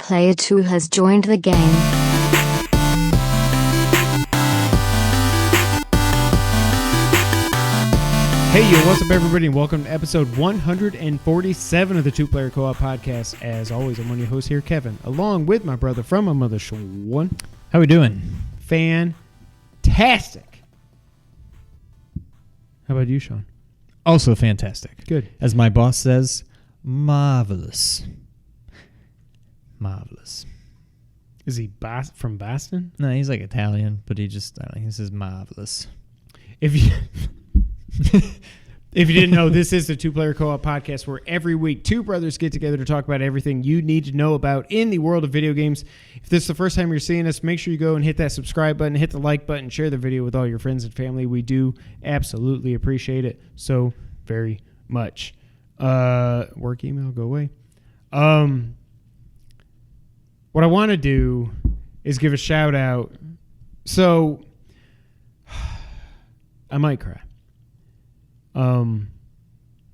Player 2 has joined the game. Hey, yo, what's up, everybody, and welcome to episode 147 of the Two Player Co-op Podcast. As always, I'm one of your hosts here, Kevin, along with my brother from my mother, Sean. How we doing? Fantastic. How about you, Sean? Also fantastic. Good. As my boss says, marvelous. Marvelous. Is he from Boston? No, he's like Italian, but he says marvelous. If you if you didn't know, this is the Two Player Co-op Podcast, where every week two brothers get together to talk about everything you need to know about in the world of video games. If this is the first time you're seeing us, make sure you go and hit that subscribe button, hit the like button, share the video with all your friends and family. We do absolutely appreciate it so very much. Work email, go away. What I want to do is give a shout out. So I might cry.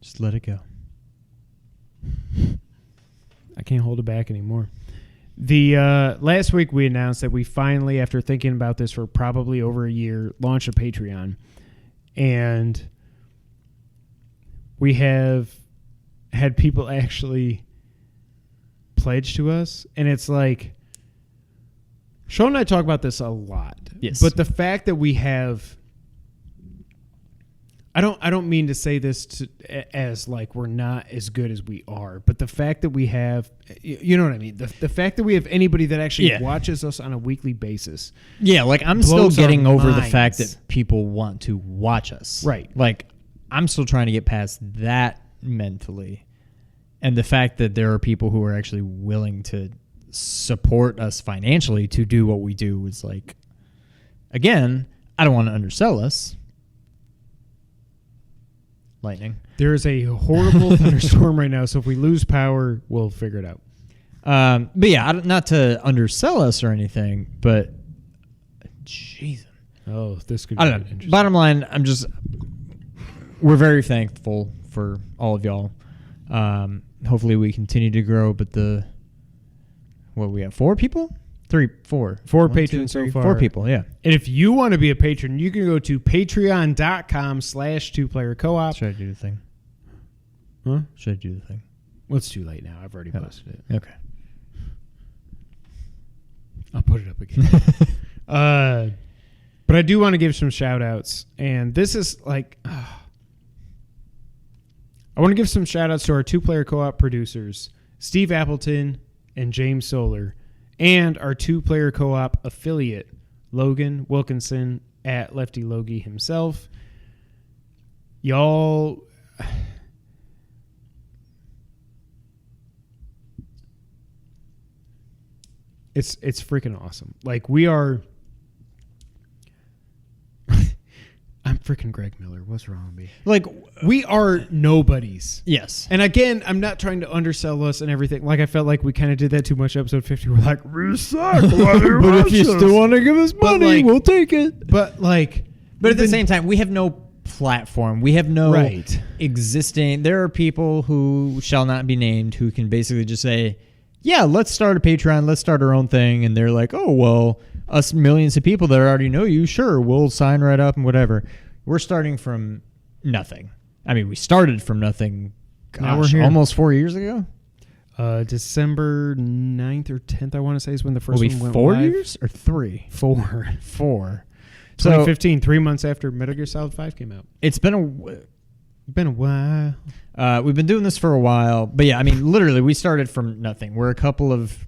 Just let it go. I can't hold it back anymore. The last week we announced that we finally, after thinking about this for probably over a year, launched a Patreon. And we have had people actually pledge to us. And it's like, Sean and I talk about this a lot. Yes. But the fact that we have... I don't mean to say this as like we're not as good as we are, but the fact that we have, you know what I mean? The fact that we have anybody that actually watches us on a weekly basis. Yeah, like I'm still getting over the fact that people want to watch us. Right. Like I'm still trying to get past that mentally. And the fact that there are people who are actually willing to support us financially to do what we do is like, again, I don't want to undersell us. Lightning. There is a horrible thunderstorm right now, so if we lose power, we'll figure it out. But yeah, not to undersell us or anything, but jeez. Oh, this could be I don't know. interesting. Bottom line, we're very thankful for all of y'all. Hopefully we continue to grow, but we have 4 people? 4 patrons so far. 4 people, yeah. And if you want to be a patron, you can go to patreon.com/2playercoop. Should I do the thing? Huh? Should I do the thing? Well, it's too late now. I've already posted it. Okay. I'll put it up again. But I do want to give some shout outs. And this is like... I want to give some shout outs to our 2-player co-op producers, Steve Appleton and James Solar, and our 2-player co-op affiliate, Logan Wilkinson at Lefty Logie himself. Y'all... It's freaking awesome. Like, we are... I'm freaking Greg Miller. What's wrong with me? Like, we are nobodies. Yes. And again, I'm not trying to undersell us and everything. Like, I felt like we kind of did that too much. Episode 50, we're like, we suck. But if you still want to give us money, we'll take it. But at the same time, we have no platform. We have no existing. There are people who shall not be named who can basically just say, yeah, let's start a Patreon. Let's start our own thing. And they're like, oh, well, us millions of people that already know you, sure, we'll sign right up and whatever. We're starting from nothing. I mean, we started from nothing, almost 4 years ago. December 9th or 10th, I want to say, is when the first one went 4 live. years or 3? 4. 2015, 3 months after Metal Gear Solid 5 came out. It's been a while. We've been doing this for a while. But yeah, I mean, literally, we started from nothing. We're a couple of...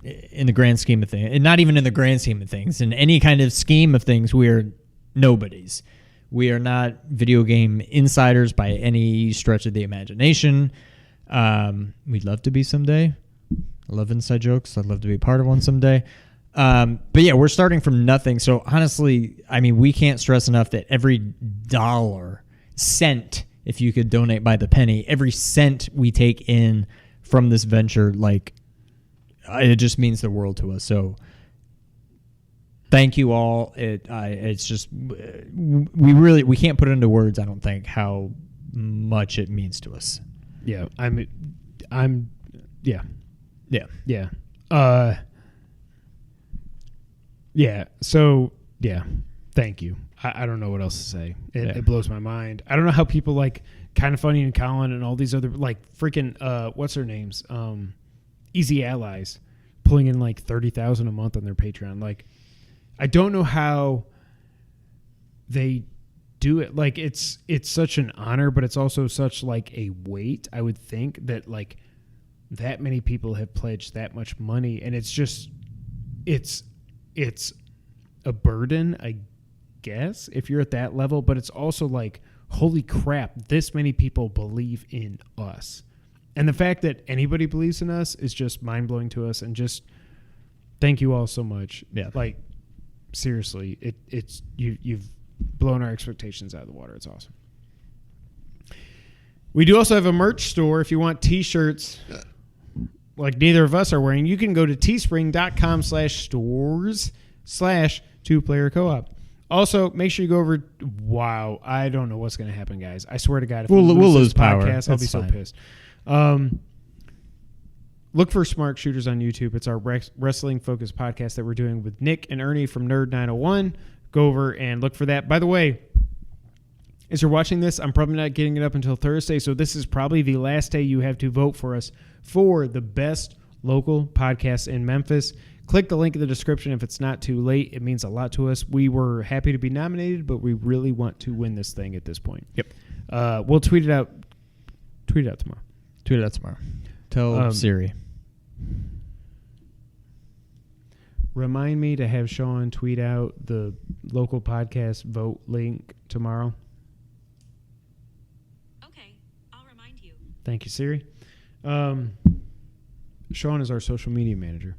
in the grand scheme of things, and not even in the grand scheme of things, in any kind of scheme of things, we are nobodies. We are not video game insiders by any stretch of the imagination. We'd love to be someday. I love inside jokes. I'd love to be a part of one someday. But yeah, we're starting from nothing. So honestly, I mean, we can't stress enough that every cent, if you could donate by the penny, every cent we take in from this venture, like, it just means the world to us. So thank you all. It's just we can't put it into words, I don't think, how much it means to us. Yeah, yeah. Yeah. Yeah. Yeah. So, yeah. Thank you. I don't know what else to say. It blows my mind. I don't know how people like Kind of Funny and Colin and all these other like freaking what's their names? Easy Allies pulling in like $30,000 a month on their Patreon. Like, I don't know how they do it. Like, it's such an honor, but it's also such like a weight. I would think that like that many people have pledged that much money, and it's just it's a burden, I guess, if you're at that level. But it's also like, holy crap, this many people believe in us. And the fact that anybody believes in us is just mind-blowing to us. And just thank you all so much. Yeah. Like, seriously, it's you've blown our expectations out of the water. It's awesome. We do also have a merch store. If you want T-shirts like neither of us are wearing, you can go to teespring.com/stores/2player co-op. Also, make sure you go over. Wow, I don't know what's going to happen, guys. I swear to God, if we'll lose lose this power. podcast, I'll be That's so fine. pissed. Look for Smart Shooters on YouTube. It's our wrestling-focused podcast that we're doing with Nick and Ernie from Nerd 901. Go over and look for that. By the way, as you're watching this, I'm probably not getting it up until Thursday, so this is probably the last day you have to vote for us for the best local podcast in Memphis. Click the link in the description if it's not too late. It means a lot to us. We were happy to be nominated, but we really want to win this thing at this point. Yep. We'll tweet it out. Tweet it out tomorrow. Tweet it out tomorrow. Tell Siri. Remind me to have Sean tweet out the local podcast vote link tomorrow. Okay, I'll remind you. Thank you, Siri. Sean is our social media manager.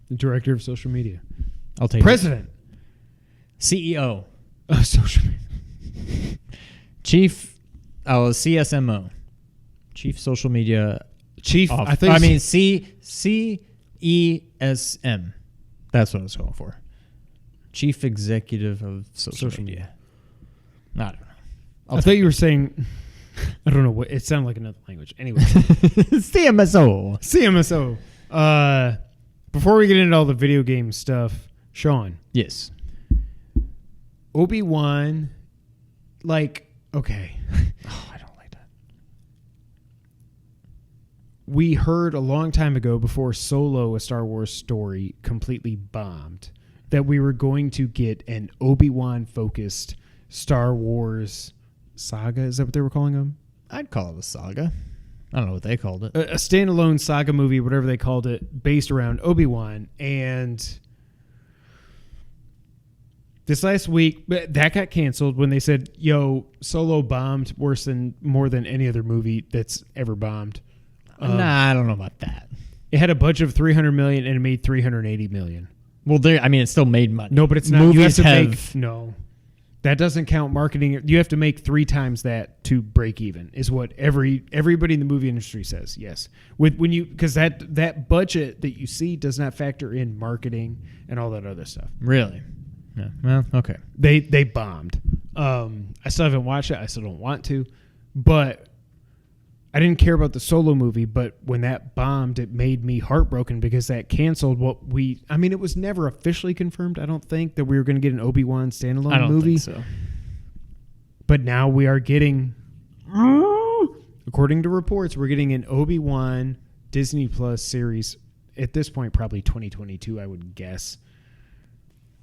The director of social media. I'll take President. CEO. Of social media. Chief. Oh, CSMO. Chief Social Media. Chief. CESM. That's what I was going for. Chief Executive of Social Media. I don't know. I thought you were saying, I don't know what, it sounded like another language. Anyway. CMSO. CMSO. Before we get into all the video game stuff, Sean. Yes. Obi-Wan, like, okay. Oh, I don't like that. We heard a long time ago, before Solo, a Star Wars story, completely bombed, that we were going to get an Obi-Wan focused Star Wars saga. Is that what they were calling them? I'd call it a saga. I don't know what they called it. A standalone saga movie, whatever they called it, based around Obi-Wan. And this last week, that got canceled when they said, yo, Solo bombed more than any other movie that's ever bombed. Nah, I don't know about that. It had a budget of $300 million and it made $380 million. Well, it still made money. No, but it's not. Movies That doesn't count marketing. You have to make 3 times that to break even, is what everybody in the movie industry says. Yes, because that budget that you see does not factor in marketing and all that other stuff. Really? Yeah. Well, okay. They bombed. I still haven't watched it. I still don't want to, but I didn't care about the Solo movie. But when that bombed, it made me heartbroken because that canceled it was never officially confirmed, I don't think, that we were going to get an Obi-Wan standalone I don't movie. think so. But now we are getting, according to reports, we're getting an Obi-Wan Disney Plus series. At this point, probably 2022, I would guess.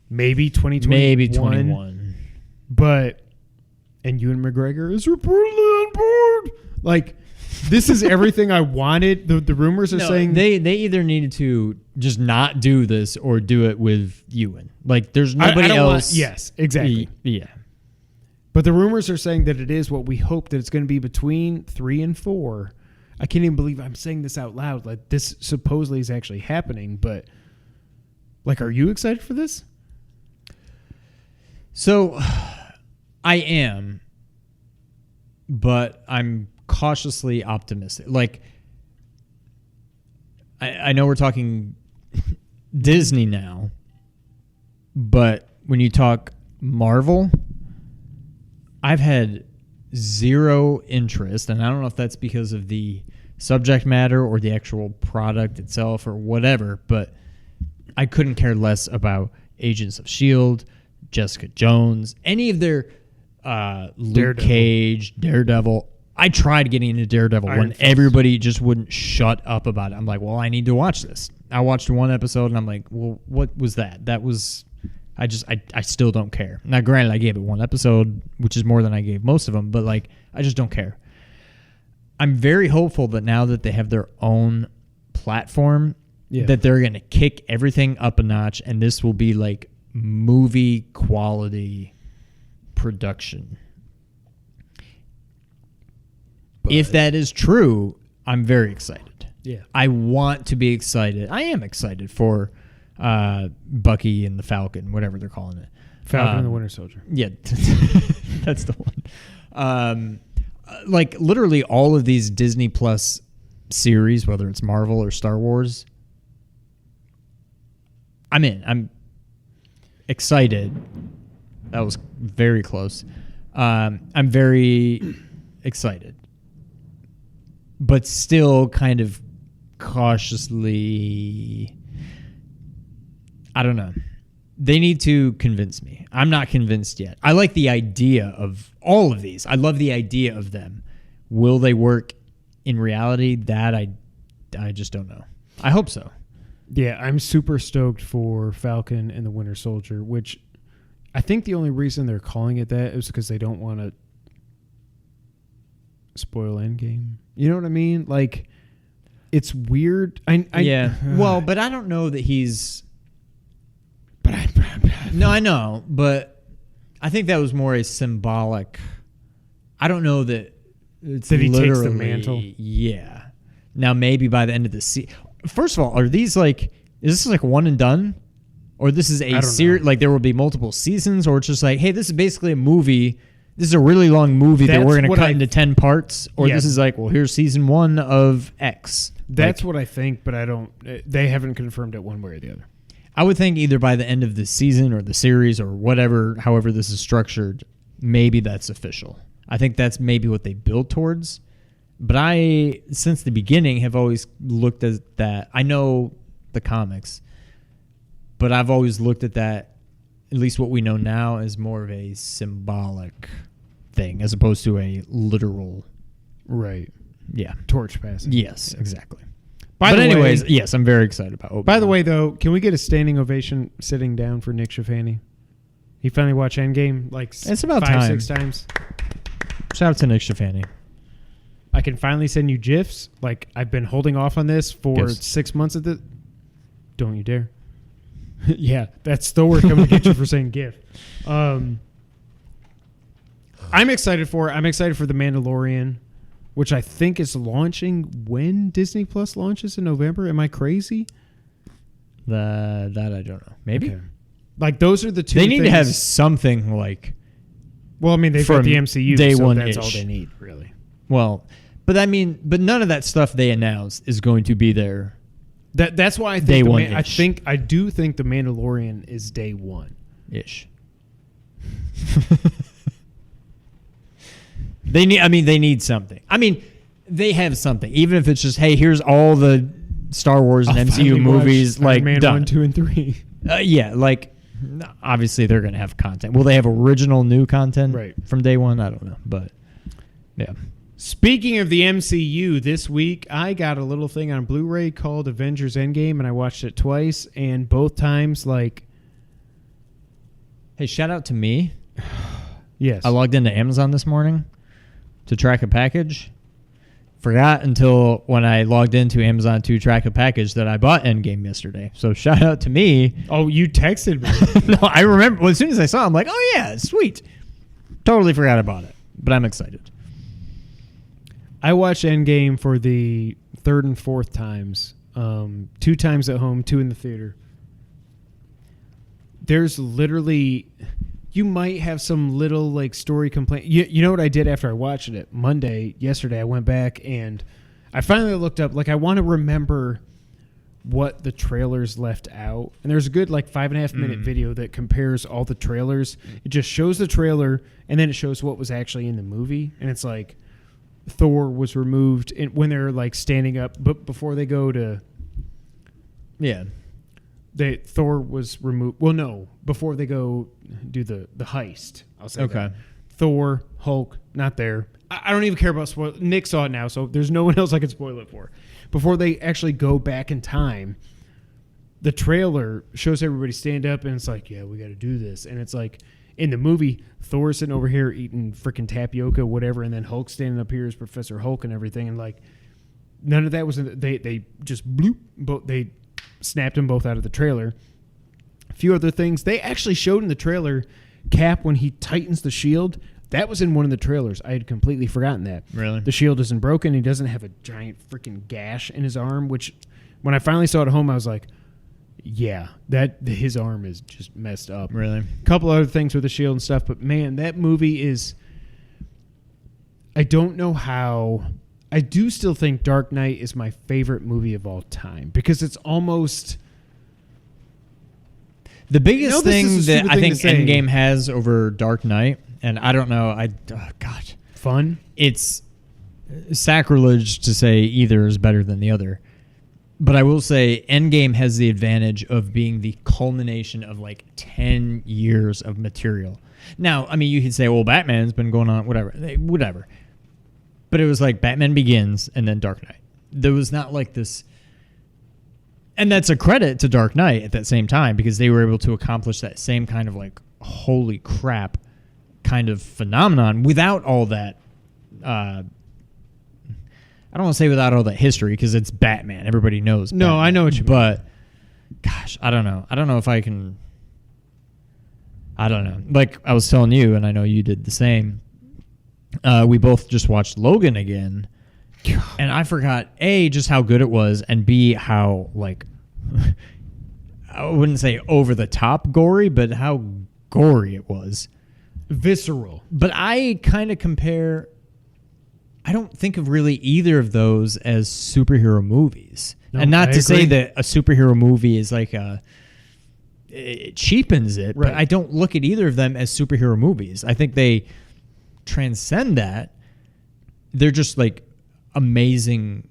Maybe 2021. Maybe 21. And Ewan McGregor is reportedly on board. Like, this is everything I wanted. The rumors are saying they either needed to just not do this or do it with Ewan. Like, there's nobody else. Yes, exactly. Yeah. But the rumors are saying that it is what we hope, that it's going to be between 3 and 4. I can't even believe I'm saying this out loud. Like, this supposedly is actually happening. But, like, are you excited for this? So, I am, but I'm cautiously optimistic. Like, I know we're talking Disney now, but when you talk Marvel, I've had zero interest, and I don't know if that's because of the subject matter or the actual product itself or whatever, but I couldn't care less about Agents of S.H.I.E.L.D., Jessica Jones, any of their Luke Cage, Daredevil. I tried getting into Daredevil when everybody just wouldn't shut up about it. I'm like, well, I need to watch this. I watched one episode and I'm like, well, what was that? That was, I still don't care. Now, granted, I gave it one episode, which is more than I gave most of them, but like, I just don't care. I'm very hopeful that now that they have their own platform, that they're going to kick everything up a notch and this will be like movie quality production. But if that is true, I'm very excited. Yeah. I want to be excited. I am excited for Bucky and the Falcon, whatever they're calling it. Falcon and the Winter Soldier. Yeah, that's the one. Like literally all of these Disney Plus series, whether it's Marvel or Star Wars, I'm in. I'm excited. That was very close. I'm very excited, but still kind of cautiously, I don't know. They need to convince me. I'm not convinced yet. I like the idea of all of these. I love the idea of them. Will they work in reality? That I just don't know. I hope so. Yeah, I'm super stoked for Falcon and the Winter Soldier, which I think the only reason they're calling it that is because they don't want to spoil Endgame. You know what I mean? Like, it's weird. Yeah. Well, but I don't know that he's... No, I know, but I think that was more a symbolic... I don't know that it's that he takes the literally... mantle? Yeah. Now, maybe by the end of the season... First of all, are these like... Is this like one and done? Or this is a series... Like, there will be multiple seasons? Or it's just like, hey, this is basically a movie... This is a really long movie that we're going to cut into 10 parts. Or this is like, well, here's season 1 of X. That's what I think, but I don't... They haven't confirmed it one way or the other. I would think either by the end of the season or the series or whatever, however this is structured, maybe that's official. I think that's maybe what they build towards. But I, since the beginning, have always looked at that. I know the comics, but I've always looked at that, at least what we know now, as more of a symbolic thing as opposed to a literal. Right. Yeah. Torch passing. Yes, exactly. But anyways, yes, I'm very excited about Obi-Wan. By the way, though, can we get a standing ovation sitting down for Nick Shafani? He finally watched Endgame like it's about 5-6 times. Shout out to Nick Shafani. I can finally send you GIFs. Like, I've been holding off on this for GIFs. 6 months at this. Don't you dare. Yeah, that's still word coming to get you for saying GIF. I'm excited for it. I'm excited for The Mandalorian, which I think is launching when Disney Plus launches in November. Am I crazy? That I don't know. Maybe. Okay. Like, those are the two They need things. to have something like... Well, I mean, they've got the MCU, day so one-ish. that's all they need, really. Well, but I mean, but none of that stuff they announced is going to be there. That's why I think Day one-ish. I do think The Mandalorian is day one. Ish. They need something. I mean, they have something. Even if it's just, hey, here's all the Star Wars and MCU movies, like, Iron Man done. 1, 2, and 3. Yeah, like, obviously they're going to have content. Will they have original new content from day one? I don't know, but yeah. Speaking of the MCU, this week I got a little thing on Blu-ray called Avengers Endgame, and I watched it twice, and both times, like... Hey, shout out to me. Yes. I logged into Amazon this morning to track a package. Forgot until when I logged into Amazon to track a package that I bought Endgame yesterday. So shout out to me. Oh, you texted me. No, I remember. Well, as soon as I saw it, I'm like, oh, yeah, sweet. Totally forgot about it, but I'm excited. I watched Endgame for the third and fourth times. 2 times at home, 2 in the theater. There's literally... You might have some little like story complaint. You know what I did after I watched it? Yesterday, I went back and I finally looked up. Like, I want to remember what the trailers left out. And there's a good like 5.5 minute video that compares all the trailers. It just shows the trailer and then it shows what was actually in the movie. And it's like, Thor was removed when they're like standing up, but before they go to Thor was removed. Well, no, before they go do the heist. I'll say that. Thor, Hulk, not there. I don't even care about spoil. Nick saw it now, so there's no one else I can spoil it for. Before they actually go back in time, the trailer shows everybody stand up, and it's like, yeah, we got to do this. And it's like, in the movie, Thor's sitting over here eating freaking tapioca, whatever, and then Hulk standing up here as Professor Hulk and everything. And like, none of that was they just bloop, they snapped them both out of the trailer. A few other things they actually showed in the trailer. Cap, when he tightens the shield, that was in one of the trailers. I had completely forgotten that. Really? The shield isn't broken. He doesn't have a giant freaking gash in his arm, which when I finally saw it at home, I was like, yeah, his arm is just messed up. Really? A couple other things with the shield and stuff, but man, that movie is, I don't know how. I do still think Dark Knight is my favorite movie of all time because it's almost the biggest thing that I think Endgame has over Dark Knight, and I don't know, fun. It's sacrilege to say either is better than the other. But I will say Endgame has the advantage of being the culmination of like 10 years of material. Now, I mean, you could say, well, Batman's been going on, whatever. But it was like Batman Begins and then Dark Knight. There was not like this. And that's a credit to Dark Knight at that same time because they were able to accomplish that same kind of like, holy crap kind of phenomenon without all that. I don't want to say without all that history because it's Batman. Everybody knows Batman. No, I know what you mean. But, gosh, I don't know. I don't know if I can. I don't know. Like I was telling you, and I know you did the same. We both just watched Logan again. And I forgot, A, just how good it was, and B, how, like, I wouldn't say over the top gory, but how gory it was. Visceral. But I kind of compare. I don't think of really either of those as superhero movies. No, and not I to agree. say that a superhero movie is like it cheapens it, right. But I don't look at either of them as superhero movies. I think they transcend that. They're just like amazing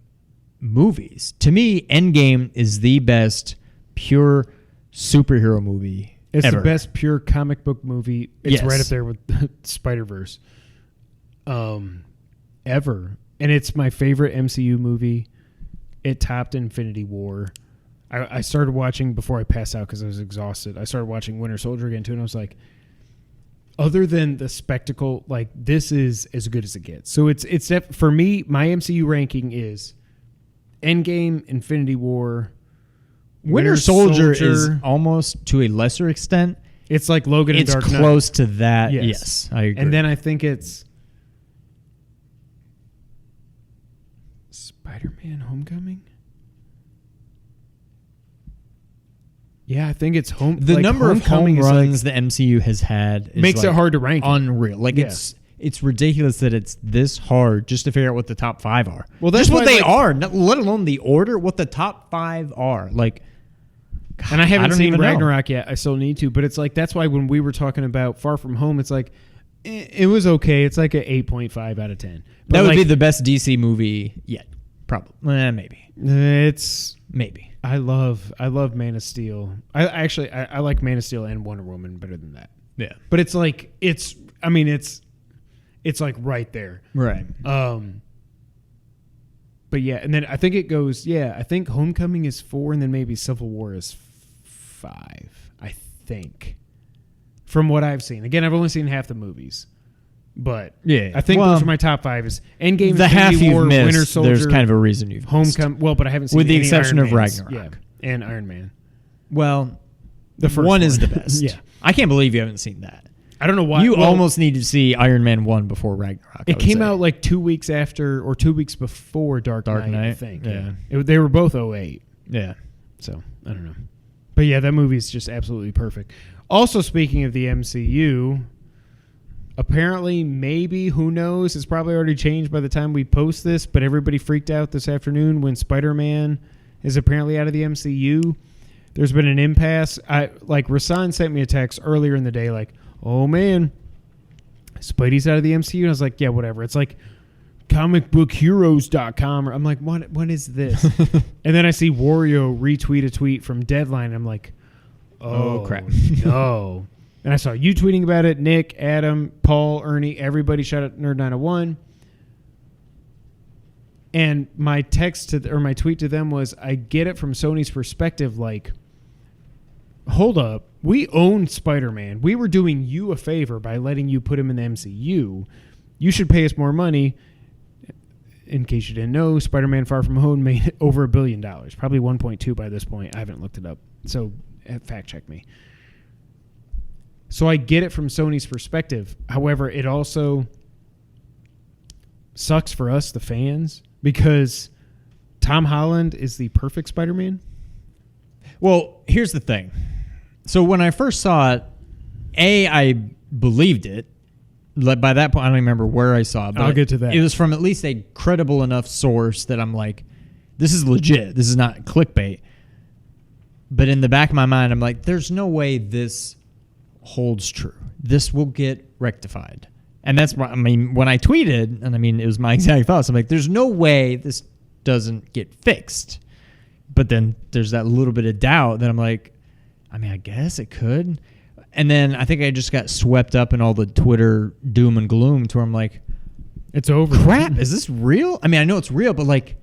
movies. To me, Endgame is the best pure superhero movie It's ever. the best pure comic book movie. It's Yes. right up there with Spider-Verse. Ever. And it's my favorite MCU movie. It topped Infinity War. I started watching before I passed out because I was exhausted. I started watching Winter Soldier again too, and I was like, other than the spectacle, like this is as good as it gets. So it's for me, my MCU ranking is Endgame, Infinity War, Winter Soldier is almost to a lesser extent. It's like Logan and It's Dark Knight. close to that. Yes, I agree. And then I think it's Spider-Man Homecoming? Yeah, I think it's the number of home runs the MCU has had is makes it hard to rank. Unreal. Like Yeah. it's ridiculous that it's this hard just to figure out what the top 5 are. Well, that's just what why, they like- are, not, let alone the order, what the top 5 are. Like, God, And I haven't don't seen even know. Ragnarok yet. I still need to. But it's like, that's why when we were talking about Far From Home, it's like, it was okay. It's like an 8.5 out of 10. But That would like, be the best DC movie yet. Probably. Maybe. It's... Maybe. I love Man of Steel. I like Man of Steel and Wonder Woman better than that. Yeah. But it's like, it's like right there. Right. But yeah, and then I think it goes, I think Homecoming is 4 and then maybe Civil War is 5, I think. From what I've seen. Again, I've only seen half the movies. But Yeah. I think Well, those are my top 5 is Endgame, the half Infinity War, you've missed, Winter Soldier, there's kind of a reason you've missed. Homecoming. Well, but I haven't seen With the any exception Iron of Mans. Ragnarok. Yeah, and Iron Man. Well, The first one is one. the best. Yeah. I can't believe you haven't seen that. I don't know why. You well, almost need to see Iron Man 1 before Ragnarok. I It would came say. out like 2 weeks after or 2 weeks before Dark Knight, I Knight, think. yeah. They were both 08. Yeah. So, I don't know. But yeah, that movie is just absolutely perfect. Also, speaking of the MCU, apparently, maybe, who knows, it's probably already changed by the time we post this, but everybody freaked out this afternoon when Spider-Man is apparently out of the MCU. There's been an impasse. Rasan sent me a text earlier in the day like, oh man, Spidey's out of the MCU. And I was like, yeah, whatever. It's like comicbookheroes.com. I'm like, what is this? And then I see Wario retweet a tweet from Deadline. I'm like, oh crap. No. And I saw you tweeting about it, Nick, Adam, Paul, Ernie, everybody. Shout out Nerd901. And my my tweet to them was, I get it from Sony's perspective. Like, hold up, we own Spider-Man. We were doing you a favor by letting you put him in the MCU. You should pay us more money. In case you didn't know, Spider-Man Far From Home made over $1 billion, probably 1.2 by this point. I haven't looked it up, so fact check me. So I get it from Sony's perspective. However, it also sucks for us, the fans, because Tom Holland is the perfect Spider-Man. Well, here's the thing. So when I first saw it, I believed it. By that point, I don't remember where I saw it. But I'll get to that. It was from at least a credible enough source that I'm like, this is legit. This is not clickbait. But in the back of my mind, I'm like, there's no way this holds true. This will get rectified. And that's why, I mean, when I tweeted, and I mean, it was my exact thoughts. I'm like, there's no way this doesn't get fixed. But then there's that little bit of doubt that I'm like, I mean, I guess it could. And then I think I just got swept up in all the Twitter doom and gloom to where I'm like, it's over. Crap, is this real? I mean, I know it's real, but like,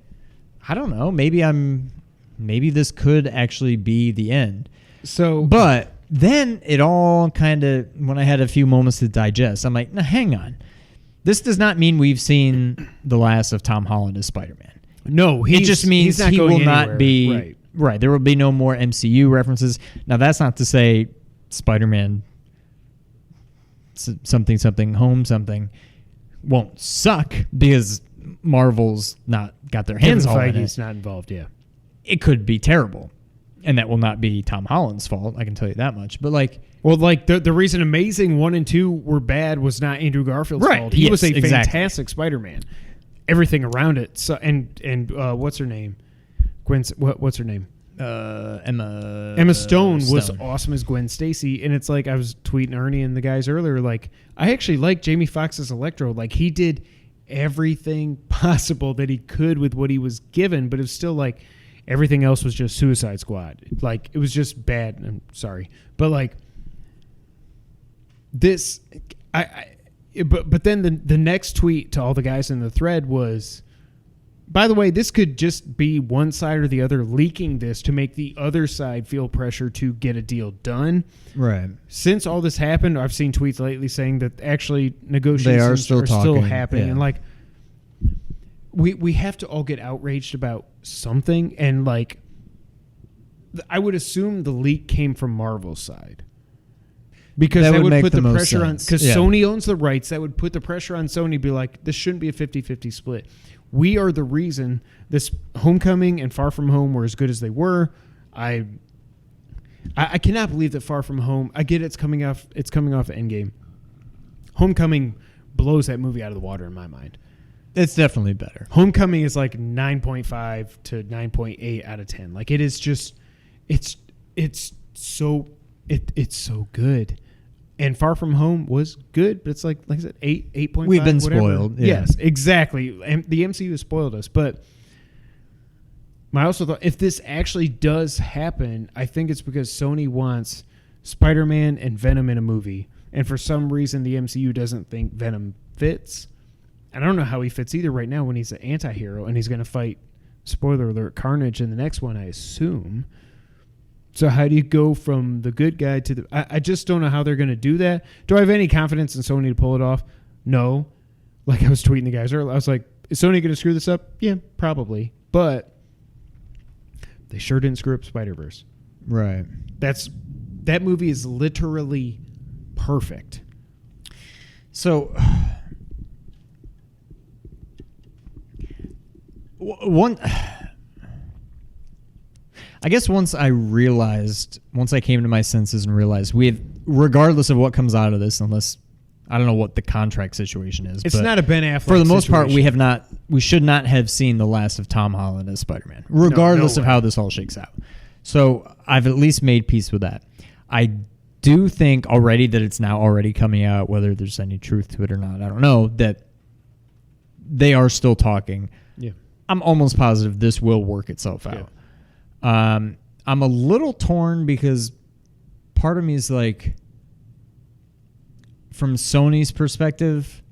I don't know. Maybe this could actually be the end. So, but then it all kind of, when I had a few moments to digest, I'm like, now hang on. This does not mean we've seen the last of Tom Holland as Spider-Man. No, it just means he will not be right. There will be no more MCU references. Now, that's not to say Spider-Man something home something won't suck because Marvel's not got their hands all in it. Feige's not involved. Yeah, it could be terrible, and that will not be Tom Holland's fault. I can tell you that much. But like, well, like the reason Amazing 1 and 2 were bad was not Andrew Garfield's fault. He was a fantastic Spider-Man. Everything around it. So and what's her name? What's her name? Emma Stone was awesome as Gwen Stacy, and it's like I was tweeting Ernie and the guys earlier. Like, I actually like Jamie Foxx's Electro. Like, he did everything possible that he could with what he was given, but it was still like everything else was just Suicide Squad. Like, it was just bad. I'm sorry, but like this, but then the next tweet to all the guys in the thread was, by the way, this could just be one side or the other leaking this to make the other side feel pressure to get a deal done. Right. Since all this happened, I've seen tweets lately saying that actually negotiations are still happening. Yeah. And like, we have to all get outraged about something. And like, I would assume the leak came from Marvel's side. Because that would put the pressure on, because Sony owns the rights, that would put the pressure on Sony to be like, this shouldn't be a 50-50 split. We are the reason this Homecoming and Far From Home were as good as they were. I cannot believe that Far From Home, I get it's coming off Endgame. Homecoming blows that movie out of the water in my mind. It's definitely better. Homecoming is like 9.5 to 9.8 out of 10. Like, it is just, it's so good. And Far From Home was good, but it's like I said, 8.5. We've been whatever. spoiled. Yeah. Yes, exactly. And the MCU has spoiled us. But I also thought, if this actually does happen, I think it's because Sony wants Spider-Man and Venom in a movie. And for some reason, the MCU doesn't think Venom fits. And I don't know how he fits either right now when he's an anti-hero and he's going to fight, spoiler alert, Carnage in the next one, I assume. So how do you go from the good guy to the... I just don't know how they're going to do that. Do I have any confidence in Sony to pull it off? No. Like I was tweeting the guys earlier. I was like, is Sony going to screw this up? Yeah, probably. But they sure didn't screw up Spider-Verse. Right. That movie is literally perfect. So... I guess once I came to my senses and realized regardless of what comes out of this, unless I don't know what the contract situation is. It's not a Ben Affleck for the most situation. part, we should not have seen the last of Tom Holland as Spider-Man, regardless of how this all shakes out. So I've at least made peace with that. I do think already that it's now already coming out, whether there's any truth to it or not, I don't know, that they are still talking. Yeah. I'm almost positive this will work itself out. I'm a little torn because part of me is like, from Sony's perspective,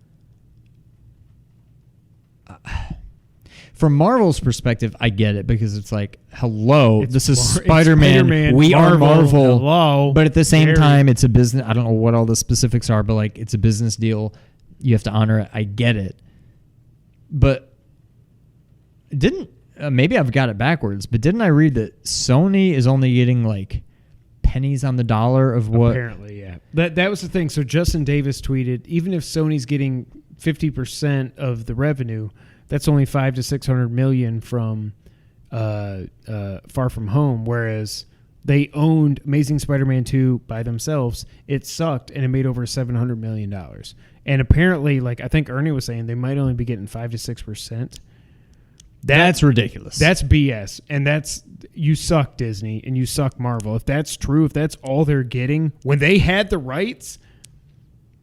from Marvel's perspective, I get it because it's like, hello, this is Spider-Man. We are Marvel. Hello. But at the same time, it's a business. I don't know what all the specifics are, but like, it's a business deal. You have to honor it. I get it. But maybe I've got it backwards, but didn't I read that Sony is only getting like pennies on the dollar of what? Apparently, yeah. That was the thing. So Justin Davis tweeted, even if Sony's getting 50% of the revenue, that's only $500 to $600 million from Far From Home, whereas they owned Amazing Spider-Man 2 by themselves. It sucked, and it made over $700 million. And apparently, like I think Ernie was saying, they might only be getting 5 to 6%. That's ridiculous. That's BS. And you suck, Disney, and you suck, Marvel. If that's true, if that's all they're getting, when they had the rights.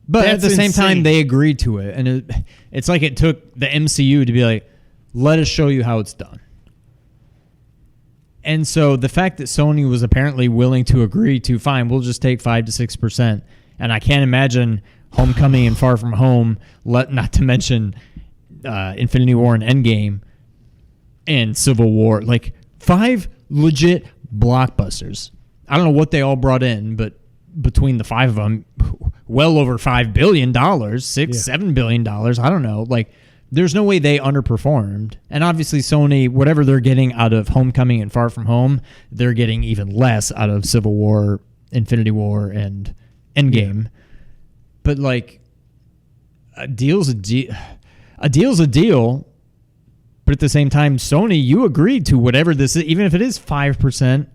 But at the same time, they agreed to it. And it's like it took the MCU to be like, let us show you how it's done. And so the fact that Sony was apparently willing to agree to, fine, we'll just take 5 to 6%. And I can't imagine Homecoming and Far From Home, not to mention Infinity War and Endgame, and Civil War, like 5 legit blockbusters. I don't know what they all brought in, but between the 5 of them, well over $5 billion, $7 billion. I don't know. Like, there's no way they underperformed. And obviously Sony, whatever they're getting out of Homecoming and Far From Home, they're getting even less out of Civil War, Infinity War, and Endgame. Yeah. But like, a deal's a deal. A deal's a deal. But at the same time, Sony, you agreed to whatever this is, even if it is 5%.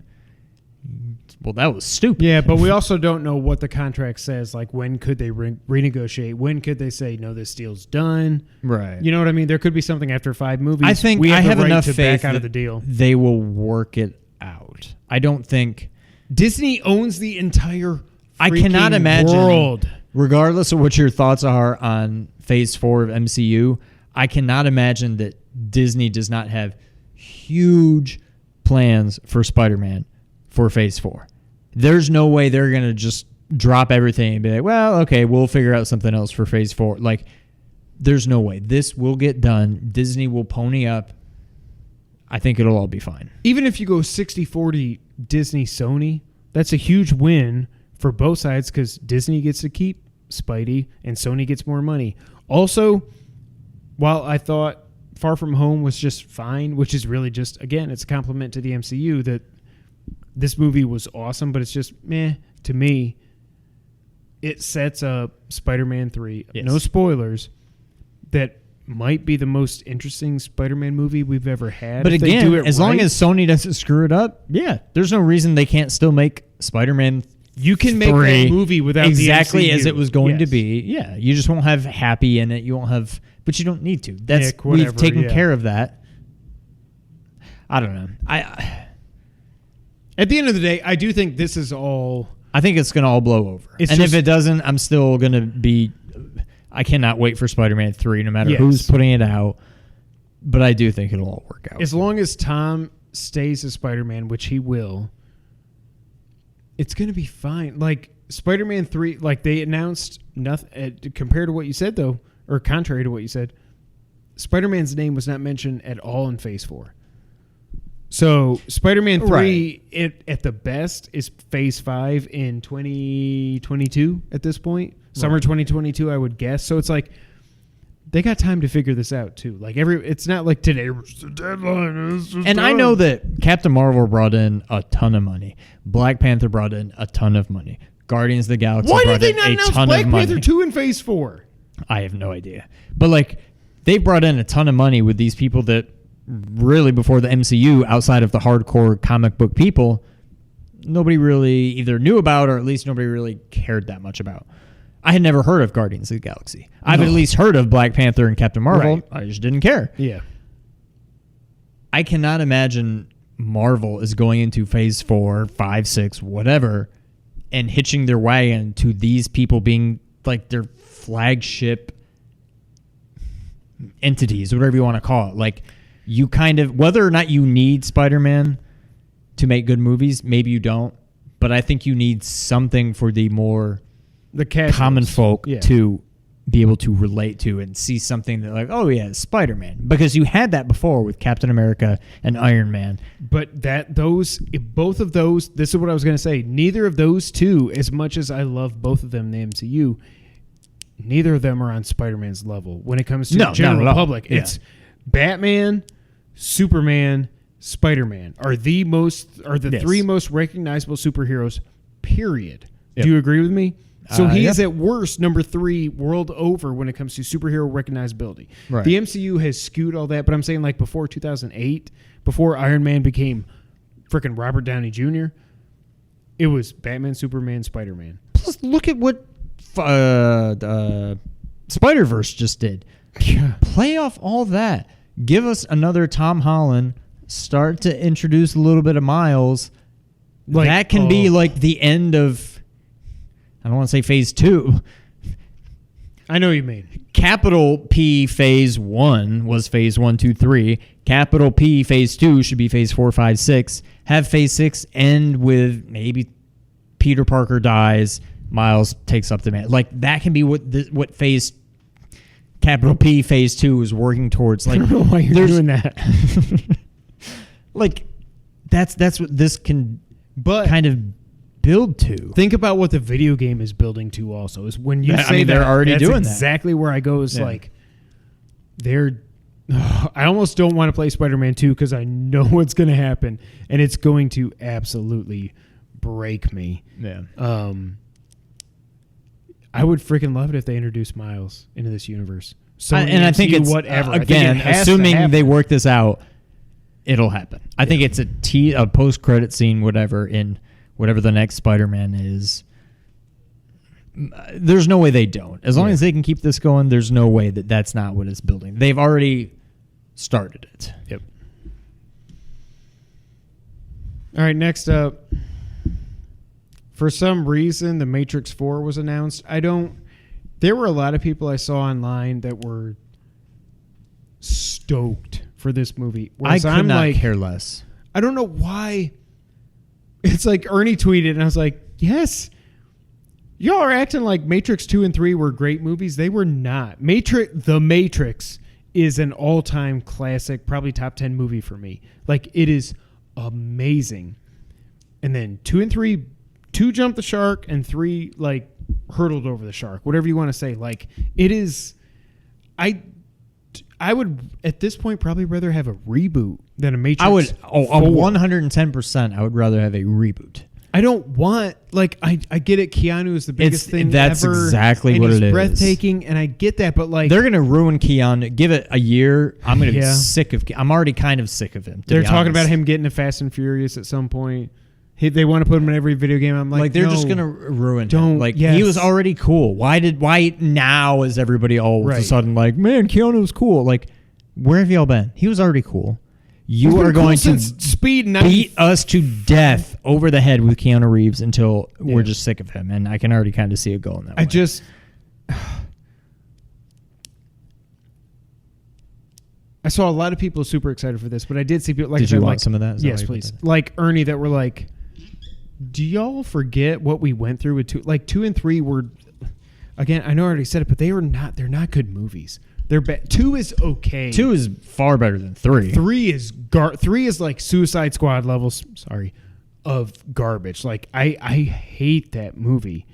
Well, that was stupid. Yeah, but we also don't know what the contract says. Like, when could they renegotiate? When could they say, no, this deal's done? Right. You know what I mean? There could be something after 5 movies. I think I have enough to faith back out of the deal. They will work it out. I don't think Disney owns the entire I cannot imagine world. Regardless of what your thoughts are on Phase 4 of MCU, I cannot imagine that Disney does not have huge plans for Spider-Man for Phase 4. There's no way they're going to just drop everything and be like, well, okay, we'll figure out something else for Phase 4. Like, there's no way. This will get done. Disney will pony up. I think it'll all be fine. Even if you go 60-40 Disney-Sony, that's a huge win for both sides because Disney gets to keep Spidey and Sony gets more money. Also, while I thought Far From Home was just fine, which is really just, again, it's a compliment to the MCU that this movie was awesome, but it's just meh to me. It sets up Spider-Man 3. Yes. No spoilers. That might be the most interesting Spider-Man movie we've ever had. But again, as long as Sony doesn't screw it up, yeah, there's no reason they can't still make Spider-Man 3. You can make that movie without exactly the MCU. As it was going to be. Yeah, you just won't have Happy in it. You won't have, but you don't need to. That's Nick, we've taken care of that. I don't know. At the end of the day, I do think this is all. I think it's going to all blow over. And if it doesn't, I'm still going to be. I cannot wait for Spider-Man 3, no matter who's putting it out. But I do think it'll all work out. As long as Tom stays as Spider-Man, which he will, it's going to be fine. Like, Spider-Man 3, like, they announced nothing. Compared to what you said, though, or contrary to what you said, Spider-Man's name was not mentioned at all in Phase 4. So, Spider-Man 3, at the best, is Phase 5 in 2022 at this point. Summer 2022, I would guess. So, it's like, they got time to figure this out, too. Like, it's not like today was the deadline. And I know that Captain Marvel brought in a ton of money. Black Panther brought in a ton of money. Guardians of the Galaxy brought in a ton of money. Why did they not announce Black Panther 2 in Phase 4? I have no idea. But, like, they brought in a ton of money with these people that really, before the MCU, outside of the hardcore comic book people, nobody really either knew about or at least nobody really cared that much about. I had never heard of Guardians of the Galaxy. I've at least heard of Black Panther and Captain Marvel. Right. I just didn't care. Yeah. I cannot imagine Marvel is going into Phase 4, 5, 6, whatever, and hitching their wagon to these people being like their flagship entities, whatever you want to call it. Like, you kind of, whether or not you need Spider-Man to make good movies, maybe you don't. But I think you need something for the more common folk to be able to relate to and see something that, like, oh yeah, Spider-Man, because you had that before with Captain America and Iron Man. But both of those, this is what I was going to say. Neither of those two, as much as I love both of them in the MCU, neither of them are on Spider-Man's level when it comes to the general public. Yeah. It's Batman, Superman, Spider-Man are the three most recognizable superheroes. Period. Yep. Do you agree with me? So he is at worst number 3 world over when it comes to superhero recognizability. Right. The MCU has skewed all that, but I'm saying like before 2008, before Iron Man became freaking Robert Downey Jr., it was Batman, Superman, Spider-Man. Plus, look at what Spider-Verse just did. Yeah. Play off all that. Give us another Tom Holland. Start to introduce a little bit of Miles. Like, that can be like the end of, I don't want to say phase 2. I know what you mean. Capital P phase 1 was phase 1, 2, 3. Capital P phase 2 should be phase 4, 5, 6. Have phase 6 end with maybe Peter Parker dies, Miles takes up the man. Like, that can be what phase capital P phase 2 is working towards. Like, I don't know why you're doing that. Like, that's what this can kind of build to. Think about what the video game is building to also. Is when you say they're already doing that. Exactly where I go is like, I almost don't want to play Spider-Man 2 because I know what's going to happen, and it's going to absolutely break me. Yeah. I would freaking love it if they introduced Miles into this universe. And I think it's whatever. Again, assuming they work this out, it'll happen. I think it's a post-credit scene, whatever, in whatever the next Spider-Man is. There's no way they don't. As long as they can keep this going, there's no way that's not what it's building. They've already started it. Yep. All right, next up. For some reason, The Matrix 4 was announced. There were a lot of people I saw online that were stoked for this movie. I could not care less. I don't know why. It's like Ernie tweeted, and I was like, yes. Y'all are acting like Matrix 2 and 3 were great movies. They were not. The Matrix is an all-time classic, probably top 10 movie for me. Like, it is amazing. And then 2 and 3, 2 jumped the shark, and 3, like, hurdled over the shark. Whatever you want to say. Like, it is... I would, at this point, probably rather have a reboot than a Matrix. I would, 110%, I would rather have a reboot. I don't want, like, I get it. Keanu is the biggest thing that's ever. That's exactly what it is. Breathtaking, and I get that, but like, they're gonna ruin Keanu. Give it a year. I'm gonna be sick of. I'm already kind of sick of him. They're talking about him getting to Fast and Furious at some point. They want to put him in every video game. I'm like, they're just gonna ruin him. Like, he was already cool. Why now is everybody all of a sudden like, man, Keanu's cool? Like, where have y'all been? He was already cool. You are going to beat us to death over the head with Keanu Reeves until we're just sick of him, and I can already kind of see it going that way. I saw a lot of people super excited for this, but I did see people like. Did you want some of that? Yes, please. Like Ernie, that were like, do y'all forget what we went through with 2? Like 2 and 3 were, again, I know I already said it, but they're not good movies. They're 2 is okay. 2 is far better than 3. 3 is like Suicide Squad levels. Sorry, of garbage. Like I hate that movie.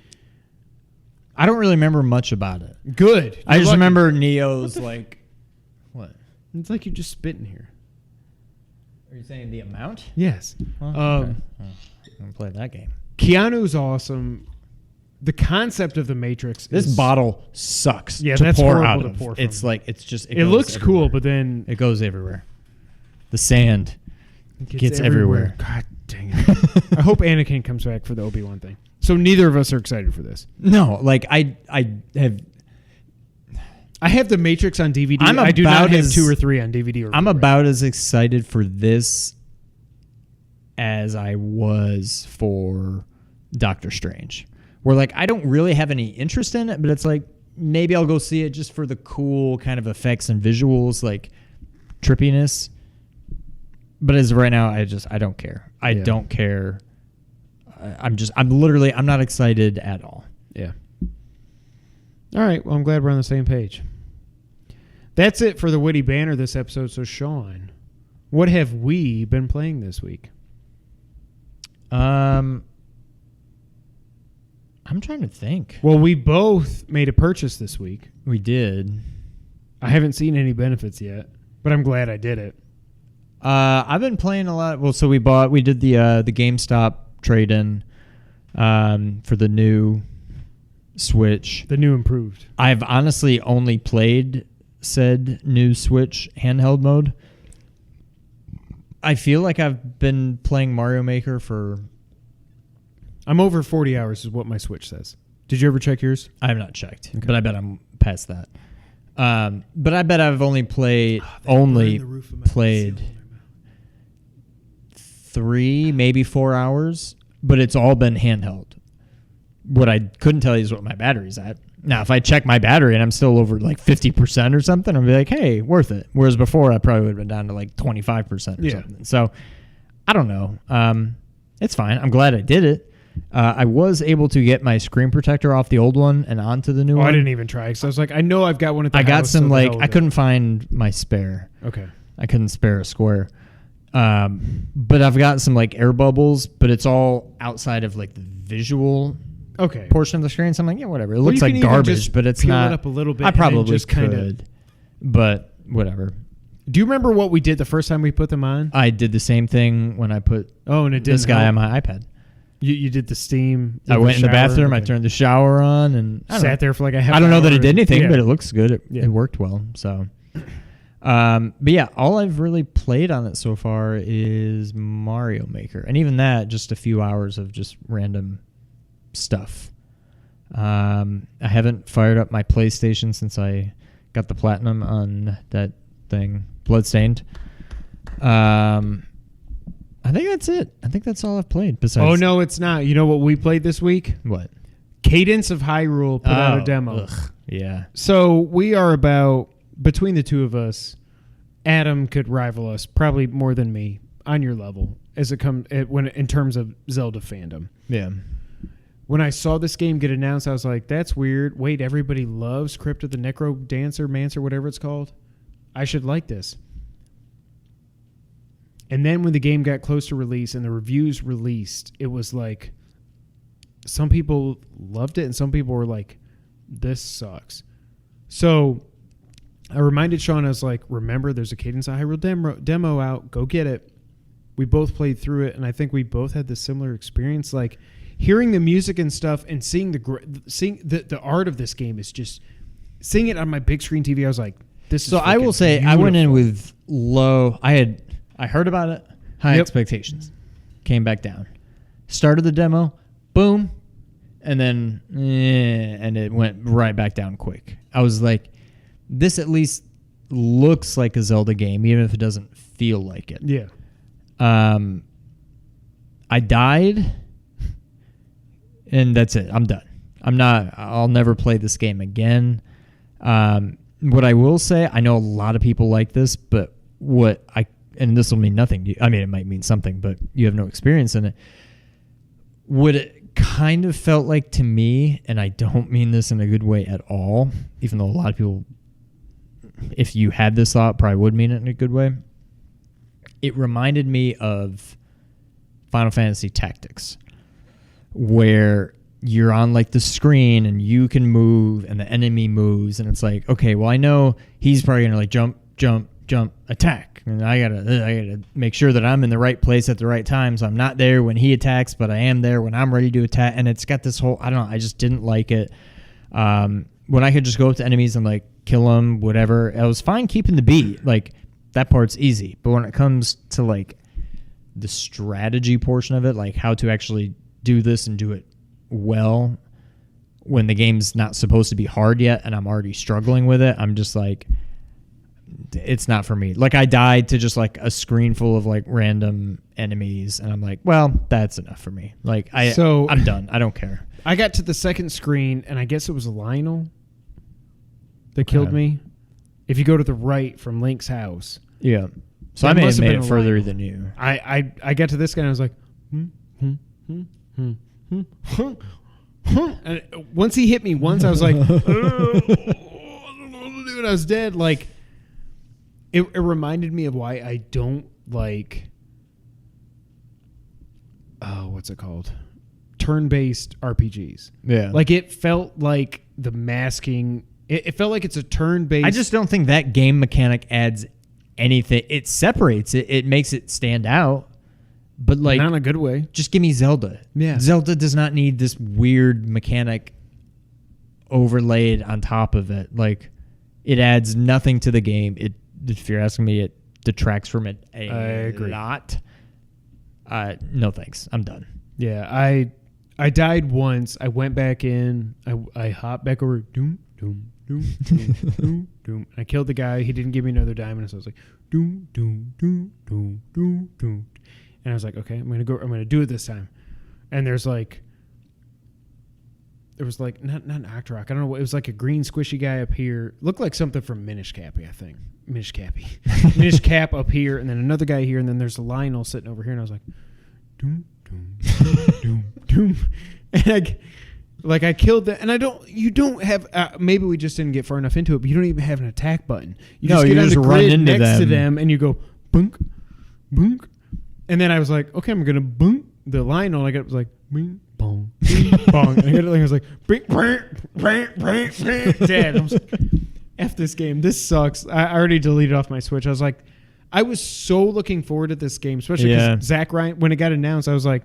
I don't really remember much about it. Good. I just remember Neo's like, what? It's like you're just spitting here. Are you saying the amount? Yes. Okay. I'm gonna play that game. Keanu's awesome. The concept of the Matrix. This bottle sucks. Yeah, that's pour out horrible to of. pour from. It's like it looks everywhere. cool, but then it goes everywhere. The sand gets everywhere. God dang it! I hope Anakin comes back for the Obi-Wan thing. So neither of us are excited for this. No, like I have the Matrix on DVD. I do not have 2 or 3 on DVD. I'm about as excited for this as I was for Doctor Strange. Where, like, I don't really have any interest in it, but it's like, maybe I'll go see it just for the cool kind of effects and visuals, like trippiness. But as of right now, I don't care. I don't care. I'm not excited at all. Yeah. All right. Well, I'm glad we're on the same page. That's it for the witty banner this episode. So, Sean, what have we been playing this week? I'm trying to think. Well, we both made a purchase this week. We did. I haven't seen any benefits yet, but I'm glad I did it. I've been playing a lot. Well, so we did the GameStop trade-in for the new Switch. The new improved. I've honestly only played said new Switch handheld mode. I feel like I've been playing Mario Maker for... I'm over 40 hours is what my Switch says. Did you ever check yours? I have not checked, but I bet I'm past that. But I bet I've only played 3, maybe 4 hours, but it's all been handheld. What I couldn't tell you is what my battery's at. Now, if I check my battery and I'm still over like 50% or something, I'll be like, hey, worth it. Whereas before, I probably would have been down to like 25% or something. So, I don't know. It's fine. I'm glad I did it. I was able to get my screen protector off the old one and onto the new one. I didn't even try because I was like, I know I've got one at the house. I got some I couldn't find my spare. Okay. I couldn't spare a square. But I've got some like air bubbles, but it's all outside of like the visual portion of the screen. So I'm like, yeah, whatever. It looks like garbage, but it's not. It up a little bit. I probably just could, but whatever. Do you remember what we did the first time we put them on? I did the same thing when I put and it this guy on my iPad. You did the steam. I went in the bathroom. I turned the shower on and sat there for like a half hour. I don't know that it did anything, but it looks good. It worked well. So, but yeah, all I've really played on it so far is Mario Maker, and even that, just a few hours of just random stuff. I haven't fired up my PlayStation since I got the platinum on that thing, Bloodstained. I think that's it. I think that's all I've played. Besides, oh no, it's not. You know what we played this week? What? Cadence of Hyrule put out a demo. Yeah. So we are about, between the two of us, Adam could rival us probably more than me on your level as it comes in terms of Zelda fandom. Yeah. When I saw this game get announced, I was like, that's weird. Wait, everybody loves Crypt of the Necro Dancer, Mancer, whatever it's called. I should like this. And then when the game got close to release and the reviews released, it was like some people loved it and some people were like, this sucks. So I reminded Sean, I was like, remember, there's a Cadence of Hyrule demo out. Go get it. We both played through it, and I think we both had the similar experience. Like hearing the music and stuff and seeing the art of this game is just seeing it on my big screen TV. I was like, this is so. I will say, beautiful. I went in with low. I heard about it, high expectations, came back down, started the demo, boom, and then and it went right back down quick. I was like, this at least looks like a Zelda game, even if it doesn't feel like it. Yeah. I died, and that's it. I'm done. I'll never play this game again. What I will say, I know a lot of people like this, but and this will mean nothing to you. I mean, it might mean something, but you have no experience in it. What it kind of felt like to me, and I don't mean this in a good way at all, even though a lot of people, if you had this thought, probably would mean it in a good way. It reminded me of Final Fantasy Tactics, where you're on like the screen and you can move and the enemy moves, and it's like, okay, well, I know he's probably gonna like jump, attack. And I gotta make sure that I'm in the right place at the right time, so I'm not there when he attacks, but I am there when I'm ready to attack. And it's got this whole, I don't know, I just didn't like it. When I could just go up to enemies and like kill them, whatever, I was fine keeping the beat. Like that part's easy. But when it comes to like the strategy portion of it, like how to actually do this and do it well, when the game's not supposed to be hard yet and I'm already struggling with it, I'm just like, it's not for me. Like I died to just like a screen full of like random enemies, and I'm like, well, that's enough for me. Like I'm done. I don't care. I got to the second screen, and I guess it was Lionel. that killed me. If you go to the right from Link's house. Yeah. So That I may must have have made been it a further Lionel. than you. I got to this guy and I was like, And once he hit me once, I was like, I don't know what to do, and I was dead. Like, it reminded me of why I don't like, what's it called? Turn-based RPGs. Yeah. Like, it felt like the masking. It felt like it's a turn-based. I just don't think that game mechanic adds anything. It separates it. It makes it stand out. But like, not in a good way. just give me Zelda. Yeah. Zelda does not need this weird mechanic overlaid on top of it. Like, it adds nothing to the game. If you're asking me, it detracts from it I agree. lot. No thanks. I'm done. Yeah, I died once. I went back in. I hopped back over. Doom, doom, doom, doom, doom, doom. I killed the guy. He didn't give me another diamond, so I was like, doom, doom, doom, doom, doom, doom. And I was like, okay, I'm gonna do it this time. And there was like not an Octorok. I don't know what it was, like a green squishy guy up here. Looked like something from Minish Cappy, I think. Minish Cap up here, and then another guy here, and then there's a Lionel sitting over here, and I was like, doom, doom, doom, doom, doom. And I killed that, and you don't have, maybe we just didn't get far enough into it, but you don't even have an attack button. You just get on the grid next to them, and you go, bunk, bunk. And then I was like, okay, I'm going to bunk the Lionel. And I was like, bing, bong, bing, bong. And I got it, like, I was like, bing, bang, bang, bang, bang. Dead. I was like, F this game. This sucks. I already deleted off my Switch. I was like, I was so looking forward to this game, especially because Zach Ryan, when it got announced, I was like,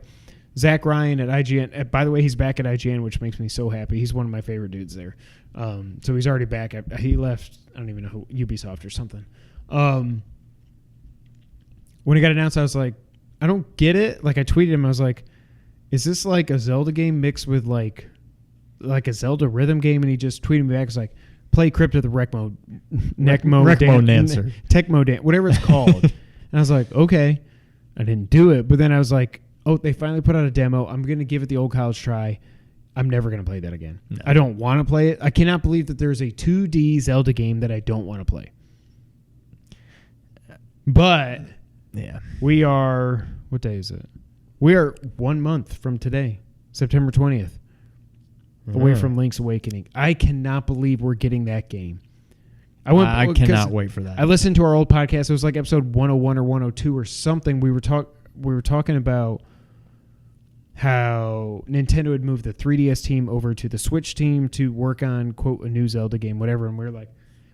Zach Ryan at IGN. By the way, he's back at IGN, which makes me so happy. He's one of my favorite dudes there. So he's already back. He left, I don't even know who, Ubisoft or something. When it got announced, I was like, I don't get it. Like, I tweeted him. I was like, is this like a Zelda game mixed with like a Zelda rhythm game? And he just tweeted me back. It's like, play Crypt of the Recmo, Dancer. Tecmo Dance, whatever it's called. And I was like, okay. I didn't do it. But then I was like, oh, they finally put out a demo. I'm going to give it the old college try. I'm never going to play that again. No. I don't want to play it. I cannot believe that there's a 2D Zelda game that I don't want to play. But... yeah, we are, what day is it? We are 1 month from today, September 20th, away from Link's Awakening. I cannot believe we're getting that game. I cannot wait for that. I listened to our old podcast. It was like episode 101 or 102 or something. We were talking about how Nintendo had moved the 3DS team over to the Switch team to work on, quote, a new Zelda game, whatever. And we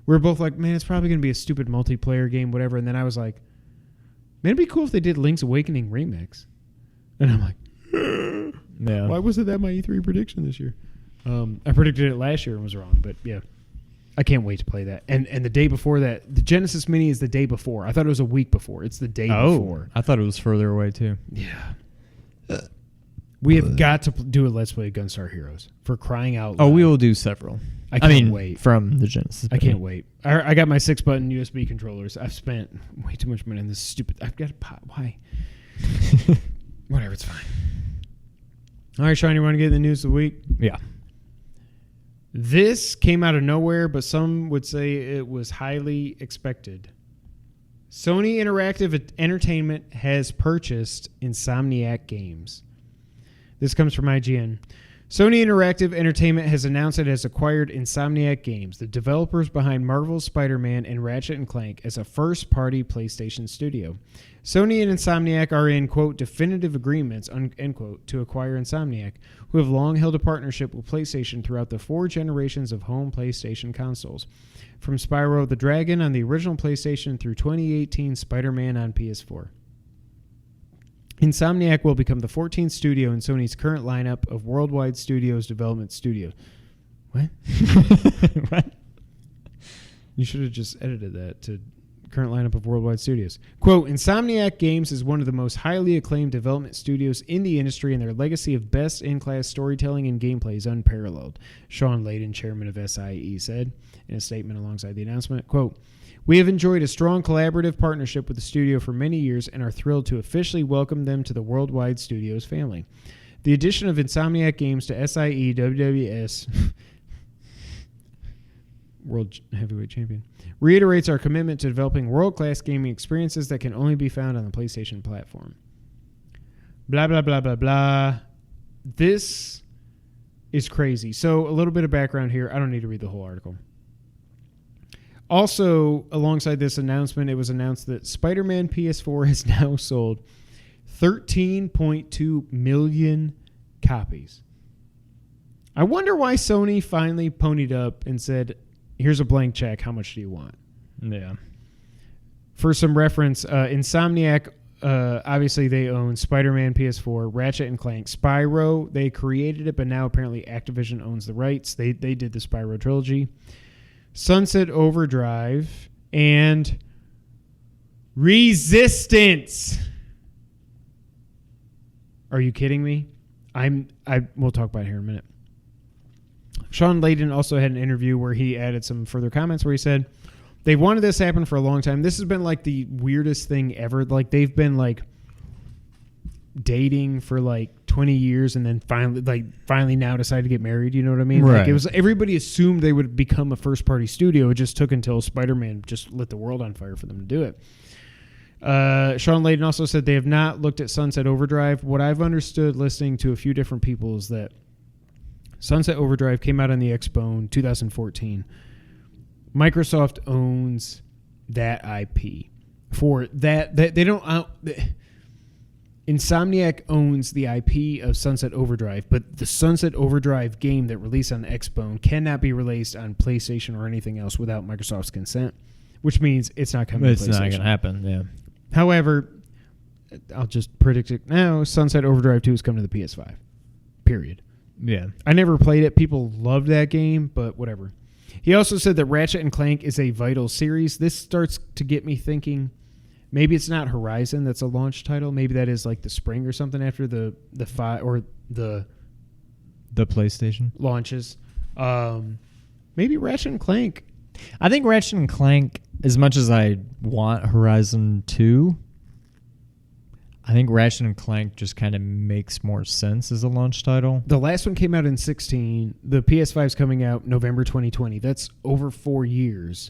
were both like, man, it's probably going to be a stupid multiplayer game, whatever. And then I was like, man, it'd be cool if they did Link's Awakening remix. And I'm like, yeah. Why wasn't that my E3 prediction this year? I predicted it last year and was wrong, but yeah. I can't wait to play that. And the day before that, the Genesis Mini is the day before. I thought it was a week before. It's the day before. I thought it was further away too. Yeah. We have got to do a Let's Play Gunstar Heroes, for crying out loud. Oh, we will do several. I can't wait. From the Genesis. I can't wait. I got my 6-button USB controllers. I've spent way too much money on this stupid... I've got a pot. Why? Whatever, it's fine. All right, Sean, you want to get the news of the week? Yeah. This came out of nowhere, but some would say it was highly expected. Sony Interactive Entertainment has purchased Insomniac Games. This comes from IGN. Sony Interactive Entertainment has announced it has acquired Insomniac Games, the developers behind Marvel's Spider-Man and Ratchet & Clank, as a first-party PlayStation studio. Sony and Insomniac are in, quote, definitive agreements, end quote, to acquire Insomniac, who have long held a partnership with PlayStation throughout the 4 generations of home PlayStation consoles. From Spyro the Dragon on the original PlayStation through 2018 Spider-Man on PS4. Insomniac will become the 14th studio in Sony's current lineup of Worldwide Studios development studios. What? What? You should have just edited that to current lineup of Worldwide Studios. Quote, Insomniac Games is one of the most highly acclaimed development studios in the industry, and their legacy of best-in-class storytelling and gameplay is unparalleled, Sean Layden, chairman of SIE, said in a statement alongside the announcement. Quote, we have enjoyed a strong collaborative partnership with the studio for many years and are thrilled to officially welcome them to the Worldwide Studios family. The addition of Insomniac Games to SIE WWS world heavyweight champion, reiterates our commitment to developing world-class gaming experiences that can only be found on the PlayStation platform. Blah, blah, blah, blah, blah. This is crazy. So a little bit of background here. I don't need to read the whole article. Also, alongside this announcement, it was announced that Spider-Man PS4 has now sold 13.2 million copies. I wonder why Sony finally ponied up and said, here's a blank check. How much do you want? Yeah. For some reference, Insomniac, obviously they own Spider-Man PS4, Ratchet and Clank, Spyro. They created it, but now apparently Activision owns the rights. They did the Spyro trilogy. Sunset Overdrive, and Resistance. Are you kidding me? We'll talk about it here in a minute. Sean Layden also had an interview where he added some further comments where he said, they wanted this to happen for a long time. This has been like the weirdest thing ever. Like they've been like dating for like 20 years and then finally now decided to get married. You know what I mean? Right. Like it was, everybody assumed they would become a first party studio. It just took until Spider-Man just lit the world on fire for them to do it. Sean Layden also said they have not looked at Sunset Overdrive. What I've understood listening to a few different people is that Sunset Overdrive came out on the Expo in 2014. Microsoft owns that IP. For that they don't Insomniac owns the IP of Sunset Overdrive, but the Sunset Overdrive game that released on the Xbone cannot be released on PlayStation or anything else without Microsoft's consent, which means it's not coming to PlayStation. It's not going to happen, yeah. However, I'll just predict it now, Sunset Overdrive 2 is coming to the PS5. Period. Yeah. I never played it. People loved that game, but whatever. He also said that Ratchet and Clank is a vital series. This starts to get me thinking maybe it's not Horizon that's a launch title. Maybe that is like the spring or something after the PlayStation launches. Maybe Ratchet and Clank. I think Ratchet and Clank, as much as I want Horizon 2, I think Ratchet and Clank just kind of makes more sense as a launch title. The last one came out in 2016. The PS5 is coming out November 2020. That's over 4 years.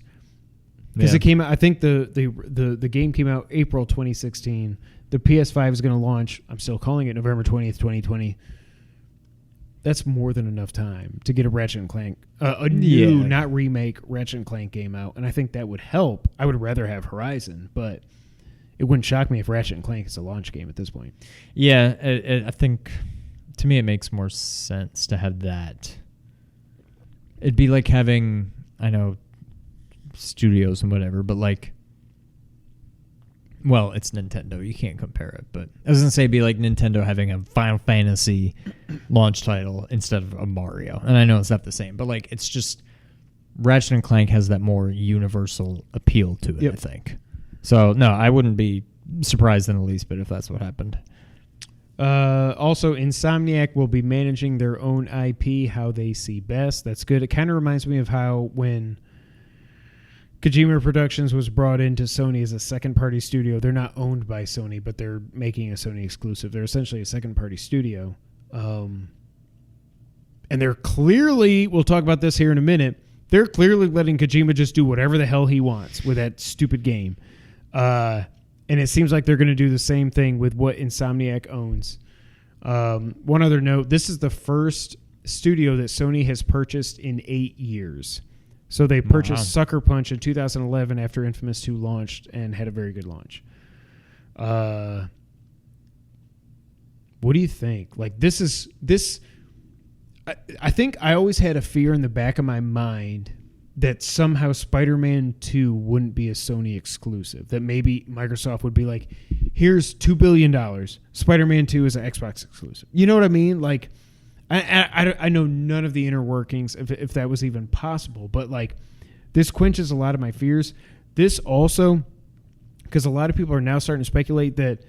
Because it came out, I think the game came out April 2016. The PS5 is going to launch, I'm still calling it November 20th, 2020. That's more than enough time to get a Ratchet and Clank, a new, not remake, Ratchet and Clank game out. And I think that would help. I would rather have Horizon, but it wouldn't shock me if Ratchet and Clank is a launch game at this point. Yeah, I think, to me, it makes more sense to have that. It'd be like having, I know, studios and whatever, but like, well, it's Nintendo. You can't compare it, but I was going to say it'd be like Nintendo having a Final Fantasy launch title instead of a Mario. And I know it's not the same, but like, it's just Ratchet and Clank has that more universal appeal to it, I think. So, no, I wouldn't be surprised in the least bit if that's what happened. Also, Insomniac will be managing their own IP how they see best. That's good. It kind of reminds me of how when Kojima Productions was brought into Sony as a second-party studio, they're not owned by Sony, but they're making a Sony exclusive. They're essentially a second-party studio. And they're clearly, we'll talk about this here in a minute, they're clearly letting Kojima just do whatever the hell he wants with that stupid game. And it seems like they're going to do the same thing with what Insomniac owns. One other note, this is the first studio that Sony has purchased in 8 years. So they purchased Sucker Punch in 2011 after Infamous 2 launched and had a very good launch. What do you think? Like this I think I always had a fear in the back of my mind that somehow Spider-Man 2 wouldn't be a Sony exclusive. That maybe Microsoft would be like, here's $2 billion. Spider-Man 2 is an Xbox exclusive. You know what I mean? Like, I know none of the inner workings, if that was even possible. But, like, this quenches a lot of my fears. This also, because a lot of people are now starting to speculate that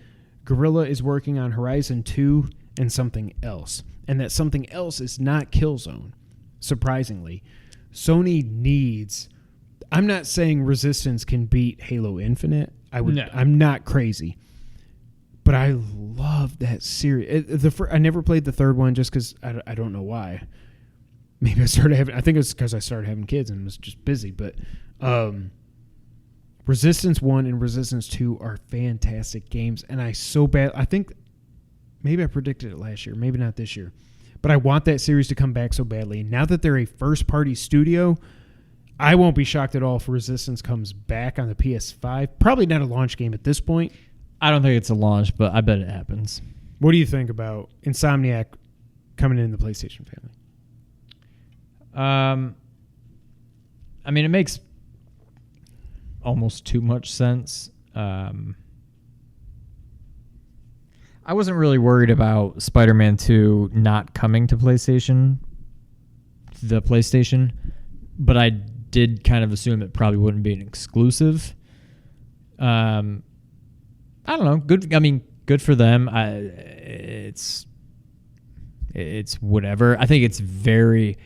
Guerrilla is working on Horizon 2 and something else. And that something else is not Killzone, surprisingly. Sony needs... I'm not saying Resistance can beat Halo Infinite. I'm not crazy. But I love that series. I never played the third one just because I don't know why. maybe I started having. I think it's because I started having kids and was just busy. But Resistance 1 and Resistance 2 are fantastic games, and I think maybe I predicted it last year, maybe not this year, but I want that series to come back so badly. Now that they're a first-party studio, I won't be shocked at all if Resistance comes back on the PS5. Probably not a launch game at this point. I don't think it's a launch, but I bet it happens. What do you think about Insomniac coming in the PlayStation family? I mean, it makes almost too much sense. I wasn't really worried about Spider-Man 2 not coming to the PlayStation, but I did kind of assume it probably wouldn't be an exclusive. I don't know. Good. I mean, good for them. It's whatever. I think it's very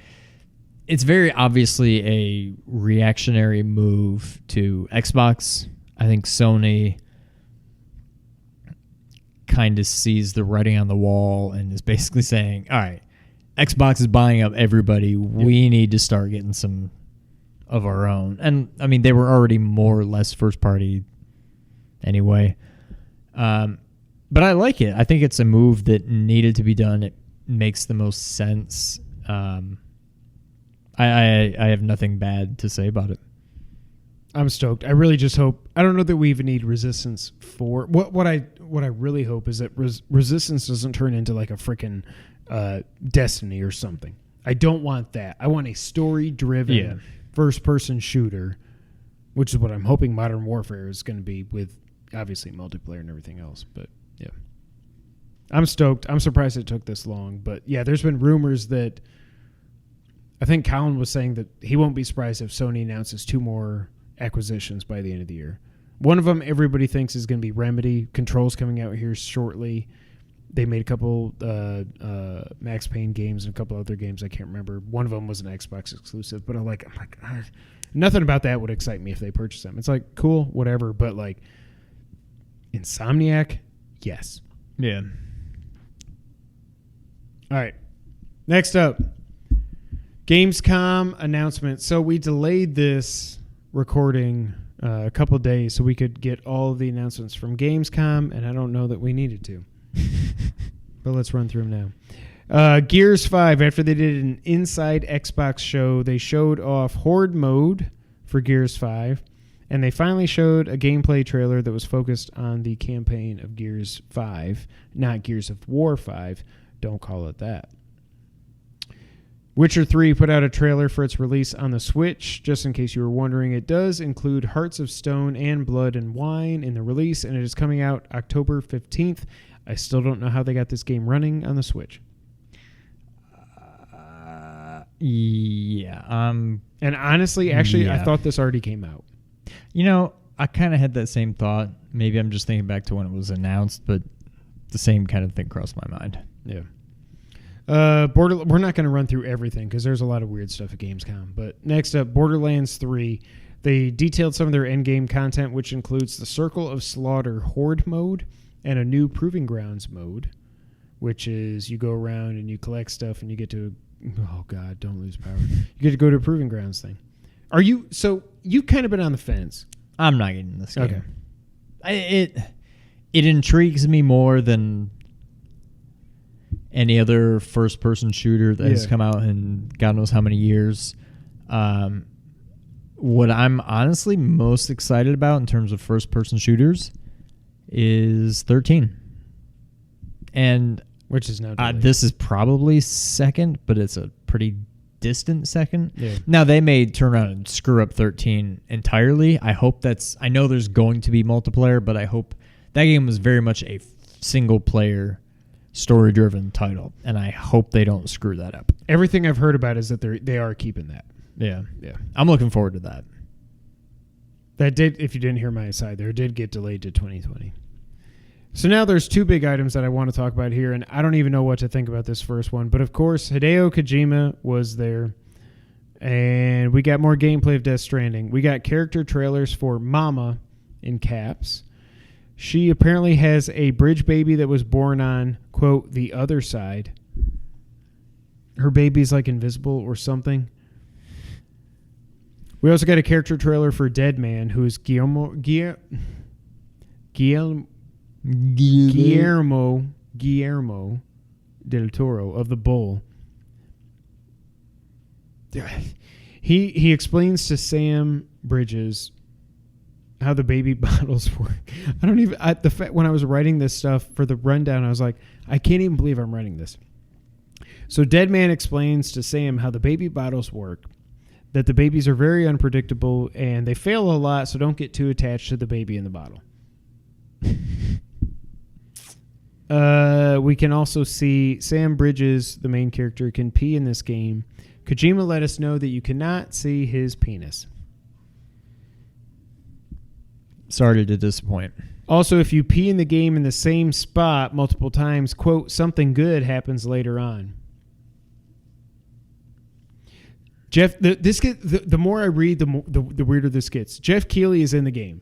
obviously a reactionary move to Xbox. I think Sony kind of sees the writing on the wall and is basically saying, all right, Xbox is buying up everybody. We need to start getting some of our own. And, I mean, they were already more or less first party anyway. But I like it. I think it's a move that needed to be done. It makes the most sense. I have nothing bad to say about it. I'm stoked. I really just hope. I don't know that we even need Resistance 4. What I really hope is that Resistance doesn't turn into like a freaking Destiny or something. I don't want that. I want a story-driven first-person shooter, which is what I'm hoping Modern Warfare is going to be, with obviously multiplayer and everything else. But yeah, I'm stoked. I'm surprised it took this long. But yeah, there's been rumors that I think Colin was saying that he won't be surprised if Sony announces 2 more acquisitions by the end of the year. One of them everybody thinks is going to be Remedy. Control's coming out here shortly. They made a couple Max Payne games and a couple other games I can't remember. One of them was an Xbox exclusive, but I'm like, nothing about that would excite me if they purchase them. It's like, cool, whatever, but like Insomniac, yes. Yeah. All right. Next up, Gamescom announcements. So we delayed this recording a couple of days so we could get all of the announcements from Gamescom, and I don't know that we needed to. But let's run through them now. Gears 5, after they did an Inside Xbox show, they showed off Horde mode for Gears 5, and they finally showed a gameplay trailer that was focused on the campaign of Gears 5, not Gears of War 5. Don't call it that. Witcher 3 put out a trailer for its release on the Switch. Just in case you were wondering, it does include Hearts of Stone and Blood and Wine in the release, and it is coming out October 15th. I still don't know how they got this game running on the Switch. And honestly, I thought this already came out. You know, I kind of had that same thought. Maybe I'm just thinking back to when it was announced, but the same kind of thing crossed my mind. Yeah. We're not going to run through everything because there's a lot of weird stuff at Gamescom. But next up, Borderlands 3. They detailed some of their endgame content, which includes the Circle of Slaughter Horde mode and a new Proving Grounds mode, which is you go around and you collect stuff and you get to, oh God, don't lose power. You get to go to a Proving Grounds thing. So you've kind of been on the fence. I'm not getting this game. Okay. It intrigues me more than any other first-person shooter that has come out in God knows how many years. What I'm honestly most excited about in terms of first-person shooters is 13. And which is now this is probably second, but it's a pretty distant second. Yeah. Now, they may turn around and screw up 13 entirely. I know there's going to be multiplayer, but I hope that game was very much a single-player story-driven title, and I hope they don't screw that up. Everything I've heard about is that they are keeping that. Yeah. I'm looking forward to that. That did, if you didn't hear my aside there, did get delayed to 2020. So now there's 2 big items that I want to talk about here, and I don't even know what to think about this first one. But of course, Hideo Kojima was there, and we got more gameplay of Death Stranding. We got character trailers for Mama, in caps. She apparently has a bridge baby that was born on, quote, the other side. her baby's like invisible or something. We also got a character trailer for Dead Man, who is Guillermo del Toro of The Bull. He explains to Sam Bridges how the baby bottles work. When I was writing this stuff for the rundown, I was like, I can't even believe I'm writing this. So Dead Man explains to Sam how the baby bottles work, that the babies are very unpredictable and they fail a lot, so don't get too attached to the baby in the bottle. We can also see Sam Bridges, the main character, can pee in this game. Kojima let us know that you cannot see his penis. Sorry to disappoint. Also, if you pee in the game in the same spot multiple times, quote, something good happens later on. Jeff, the more I read, the weirder this gets. Jeff Keighley is in the game.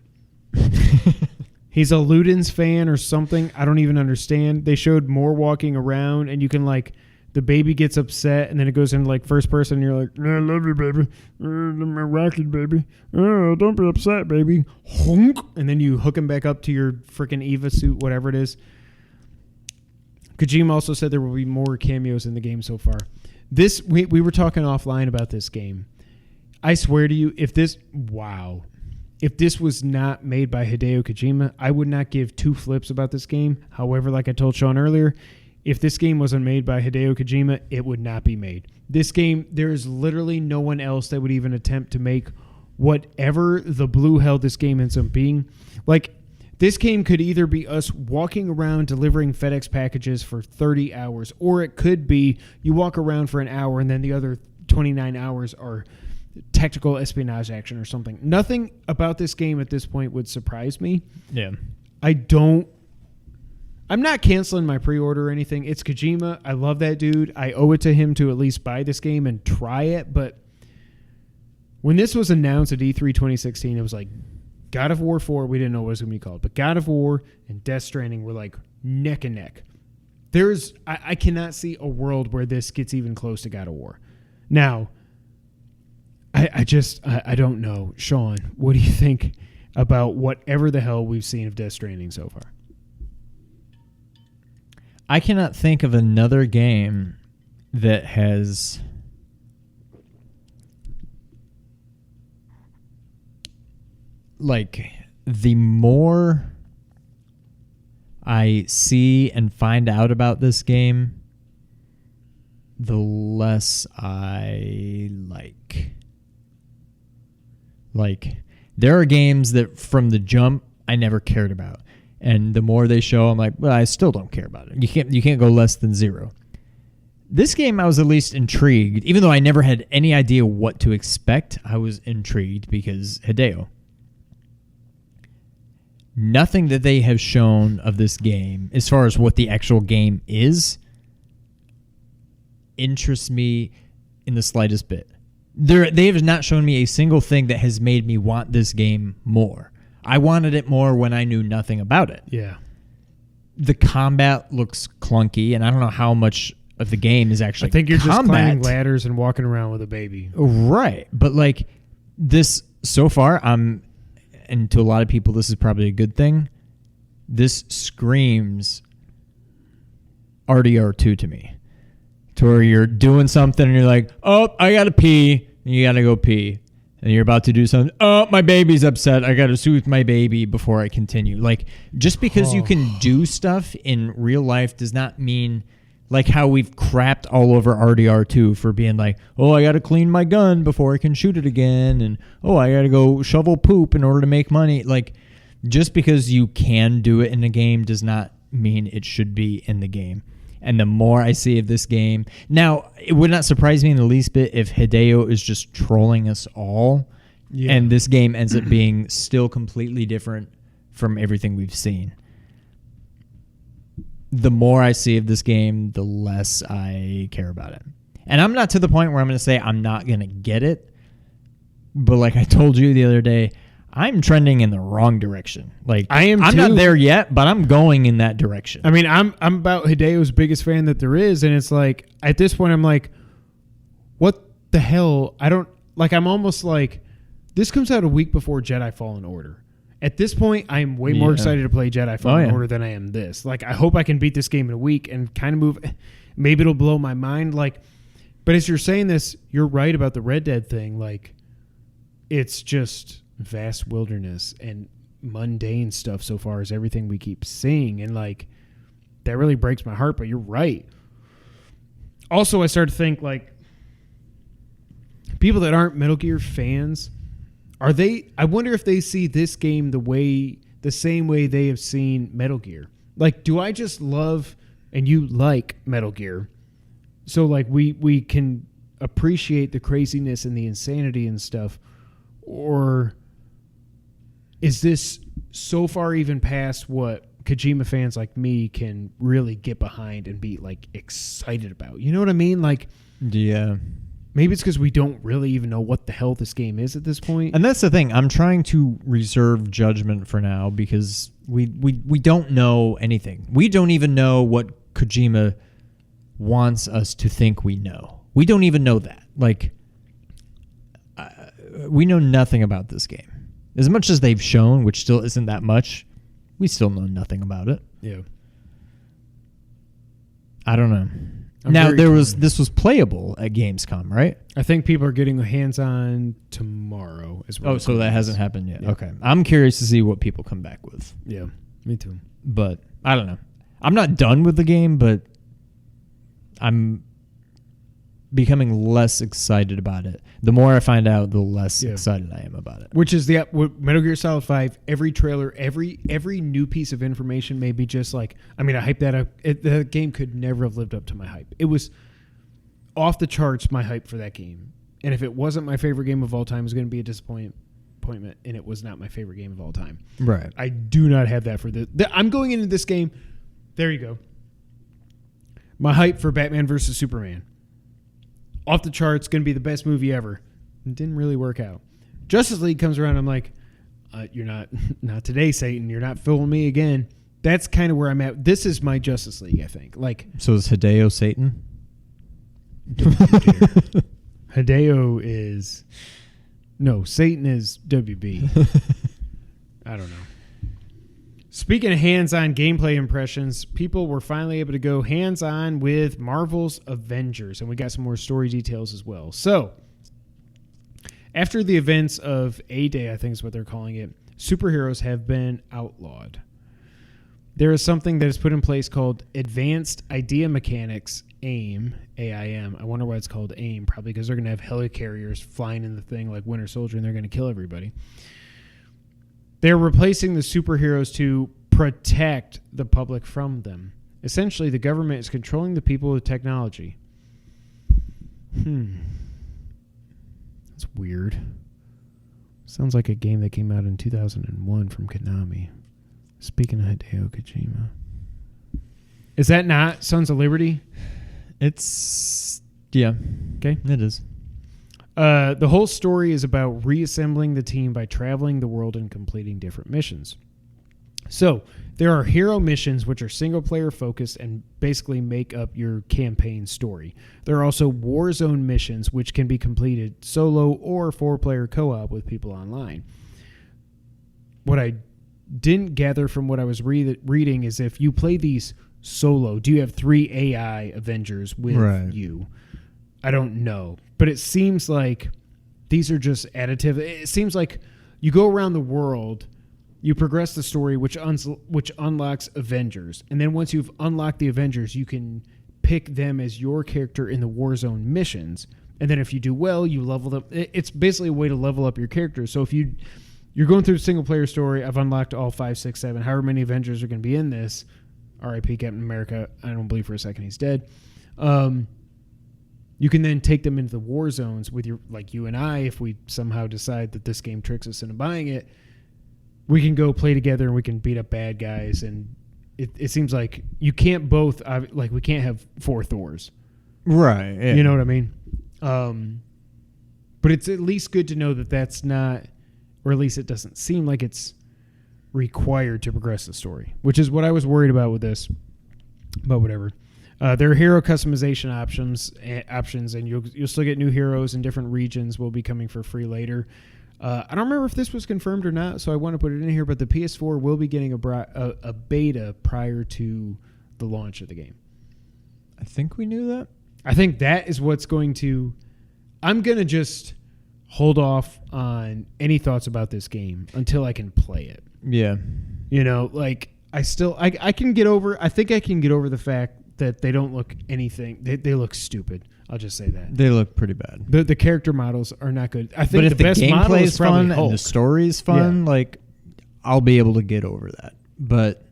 He's a Ludens fan or something. I don't even understand. They showed more walking around, and you can like, the baby gets upset, and then it goes into like first person, and you're like, I love you, baby. My rocket, baby. Oh, don't be upset, baby. Honk. And then you hook him back up to your freaking Eva suit, whatever it is. Kojima also said there will be more cameos in the game so far. We were talking offline about this game. I swear to you, if this was not made by Hideo Kojima, I would not give two flips about this game. However, like I told Sean earlier, if this game wasn't made by Hideo Kojima, it would not be made. This game, there is literally no one else that would even attempt to make whatever the blue hell this game ends up being. Like, this game could either be us walking around delivering FedEx packages for 30 hours, or it could be you walk around for an hour and then the other 29 hours are tactical espionage action or something. Nothing about this game at this point would surprise me. Yeah. I'm not canceling my pre-order or anything. It's Kojima. I love that dude. I owe it to him to at least buy this game and try it. But when this was announced at E3 2016, it was like God of War 4, we didn't know what it was going to be called. But God of War and Death Stranding were like neck and neck. I cannot see a world where this gets even close to God of War. Now, I don't know. Sean, what do you think about whatever the hell we've seen of Death Stranding so far? I cannot think of another game that has like the more I see and find out about this game, the less I like. Like, there are games that from the jump I never cared about. And the more they show, I'm like, well, I still don't care about it. You can't go less than 0. This game, I was at least intrigued. Even though I never had any idea what to expect, I was intrigued because Hideo. Nothing that they have shown of this game, as far as what the actual game is, interests me in the slightest bit. They have not shown me a single thing that has made me want this game more. I wanted it more when I knew nothing about it. Yeah. The combat looks clunky, and I don't know how much of the game is actually I think you're combat. just climbing ladders and walking around with a baby. Right. But like this, so far, and to a lot of people, this is probably a good thing. This screams RDR2 to me. To where you're doing something and you're like, oh, I got to pee. And you got to go pee. And you're about to do something. Oh, my baby's upset. I got to soothe my baby before I continue. Like, just because you can do stuff in real life does not mean, like how we've crapped all over RDR2 for being like, oh, I got to clean my gun before I can shoot it again. And, oh, I got to go shovel poop in order to make money. Like, just because you can do it in a game does not mean it should be in the game. And the more I see of this game... Now, it would not surprise me in the least bit if Hideo is just trolling us all. Yeah. And this game ends up being still completely different from everything we've seen. The more I see of this game, the less I care about it. And I'm not to the point where I'm going to say I'm not going to get it. But like I told you the other day, I'm trending in the wrong direction. Like I'm not there yet, but I'm going in that direction. I mean, I'm about Hideo's biggest fan that there is, and it's like at this point I'm like, what the hell? I don't like. I'm almost like this comes out a week before Jedi Fallen Order. At this point, I'm way more excited to play Jedi Fallen Order than I am this. Like, I hope I can beat this game in a week and kind of move. Maybe it'll blow my mind. Like, but as you're saying this, you're right about the Red Dead thing. Like, it's just vast wilderness and mundane stuff so far is everything we keep seeing. And, like, that really breaks my heart, but you're right. Also, I started to think, like, people that aren't Metal Gear fans, I wonder if they see this game the same way they have seen Metal Gear. Like, do I just love and you like Metal Gear? So, like, we can appreciate the craziness and the insanity and stuff. Or is this so far even past what Kojima fans like me can really get behind and be, like, excited about? You know what I mean? Like, yeah. Maybe it's because we don't really even know what the hell this game is at this point. And that's the thing. I'm trying to reserve judgment for now because we don't know anything. We don't even know what Kojima wants us to think we know. We don't even know that. Like, we know nothing about this game. As much as they've shown, which still isn't that much, we still know nothing about it. Yeah. I don't know. Now this was playable at Gamescom, right? I think people are getting hands on tomorrow as well. Oh, so that hasn't happened yet. Yeah. Okay. I'm curious to see what people come back with. Yeah, me too. But I don't know. I'm not done with the game, but I'm becoming less excited about it. The more I find out, the less excited I am about it. Which is Metal Gear Solid 5, every trailer, every new piece of information made me just like, I mean, I hyped that up. The game could never have lived up to my hype. It was off the charts, my hype for that game. And if it wasn't my favorite game of all time, it was going to be a disappointment, and it was not my favorite game of all time. Right. I do not have that for I'm going into this game. There you go. My hype for Batman versus Superman. Off the charts, going to be the best movie ever. It didn't really work out. Justice League comes around, I'm like, you're not today, Satan. You're not fooling me again. That's kind of where I'm at. This is my Justice League, I think. Like, so is Hideo Satan? Hideo is... No, Satan is WB. I don't know. Speaking of hands-on gameplay impressions, people were finally able to go hands-on with Marvel's Avengers, and we got some more story details as well. So, after the events of A-Day, I think is what they're calling it, superheroes have been outlawed. There is something that is put in place called Advanced Idea Mechanics, AIM, AIM. I wonder why it's called AIM, probably because they're going to have helicarriers flying in the thing like Winter Soldier, and they're going to kill everybody. They're replacing the superheroes to protect the public from them. Essentially, the government is controlling the people with technology. That's weird. Sounds like a game that came out in 2001 from Konami. Speaking of Hideo Kojima. Is that not Sons of Liberty? It's... Yeah. Okay. It is. The whole story is about reassembling the team by traveling the world and completing different missions. So, there are hero missions which are single-player focused and basically make up your campaign story. There are also Warzone missions which can be completed solo or 4-player co-op with people online. What I didn't gather from what I was reading is if you play these solo, do you have 3 AI Avengers with you? I don't know. But it seems like these are just additive. It seems like you go around the world, you progress the story, which unlocks Avengers. And then once you've unlocked the Avengers, you can pick them as your character in the Warzone missions. And then if you do well, you level them. It's basically a way to level up your character. So if you're going through a single-player story, I've unlocked all 5, 6, 7, however many Avengers are going to be in this. R.I.P. Captain America. I don't believe for a second he's dead. You can then take them into the war zones with you and I, if we somehow decide that this game tricks us into buying it, we can go play together and we can beat up bad guys. And it seems like you can't both, like we can't have 4 Thors. Right. Yeah. You know what I mean? But it's at least good to know that that's not, or at least it doesn't seem like it's required to progress the story, which is what I was worried about with this, but whatever. There are hero customization options, and you'll still get new heroes in different regions. Will be coming for free later. I don't remember if this was confirmed or not, so I want to put it in here. But the PS4 will be getting a beta prior to the launch of the game. I think we knew that. I think that is what's going to. I'm gonna just hold off on any thoughts about this game until I can play it. Yeah. You know, like I can get over. I think I can get over the fact that they don't look anything. They look stupid. I'll just say that They look pretty bad. the character models are not good. I think But if the best model gameplay is is probably fun Hulk. and the story is fun, like I'll be able to get over that. But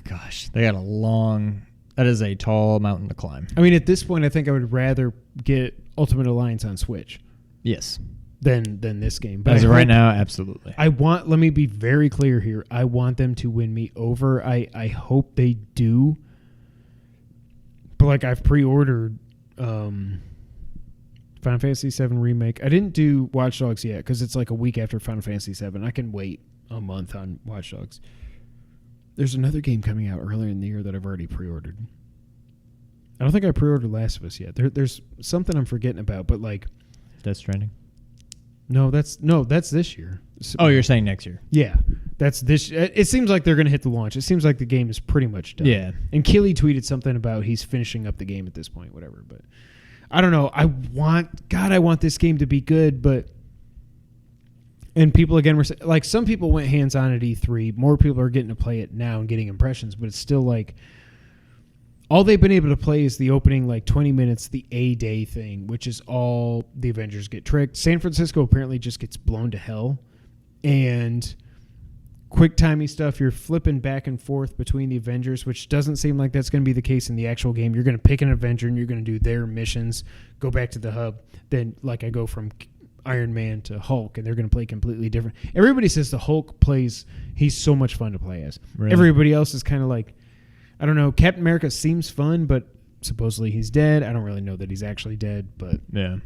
gosh, they got a long. That is a tall mountain to climb. I mean, at this point, I think I would rather get Ultimate Alliance on Switch Yes. than this game. But As of I right hope- now, absolutely. let me be very clear here. I want them to win me over. I hope they do. But like I've pre-ordered Final Fantasy VII Remake. I didn't do Watch Dogs yet because it's like a week after Final Fantasy VII. I can wait a month on Watch Dogs. There's another game coming out earlier in the year that I've already pre-ordered. I don't think I pre-ordered Last of Us yet. There's something I'm forgetting about, but like Death Stranding. no, that's this year. Oh, you're saying next year? Yeah, that's this. It seems like they're going to hit the launch. It seems like the game is pretty much done. Yeah. And Keeley tweeted something about he's finishing up the game at this point, whatever. But I don't know. I want this game to be good, but. And people, again, were like, some people went hands-on at E3. More people are getting to play it now and getting impressions, but it's still like, all they've been able to play is the opening, like, 20 minutes, the A-Day thing, which is all the Avengers get tricked. San Francisco apparently just gets blown to hell. And quick-timey stuff, you're flipping back and forth between the Avengers, which doesn't seem like that's going to be the case in the actual game. You're going to pick an Avenger, and you're going to do their missions, go back to the hub. Then, like, I go from Iron Man to Hulk, and they're going to play completely different. Everybody says the Hulk he's so much fun to play as. Really? Everybody else is kind of like, I don't know, Captain America seems fun, but supposedly he's dead. I don't really know that he's actually dead, but Yeah.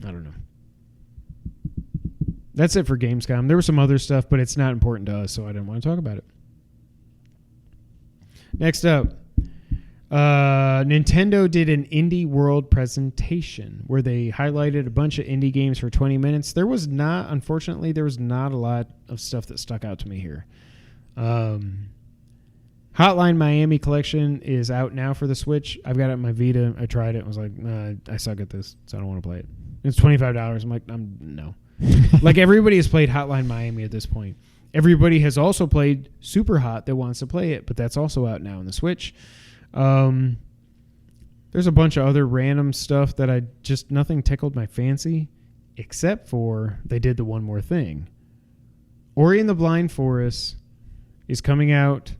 I don't know. That's it for Gamescom. There was some other stuff, but it's not important to us, so I didn't want to talk about it. Next up, Nintendo did an Indie World presentation where they highlighted a bunch of indie games for 20 minutes. Unfortunately, there was not a lot of stuff that stuck out to me here. Hotline Miami Collection is out now for the Switch. I've got it on my Vita. I tried it. I was like, I suck at this, so I don't want to play it. It's $25. I'm like, no. Like, everybody has played Hotline Miami at this point. Everybody has also played Super Hot that wants to play it, but that's also out now on the Switch. There's a bunch of other random stuff that nothing tickled my fancy, except for they did the one more thing. Ori and the Blind Forest is coming out.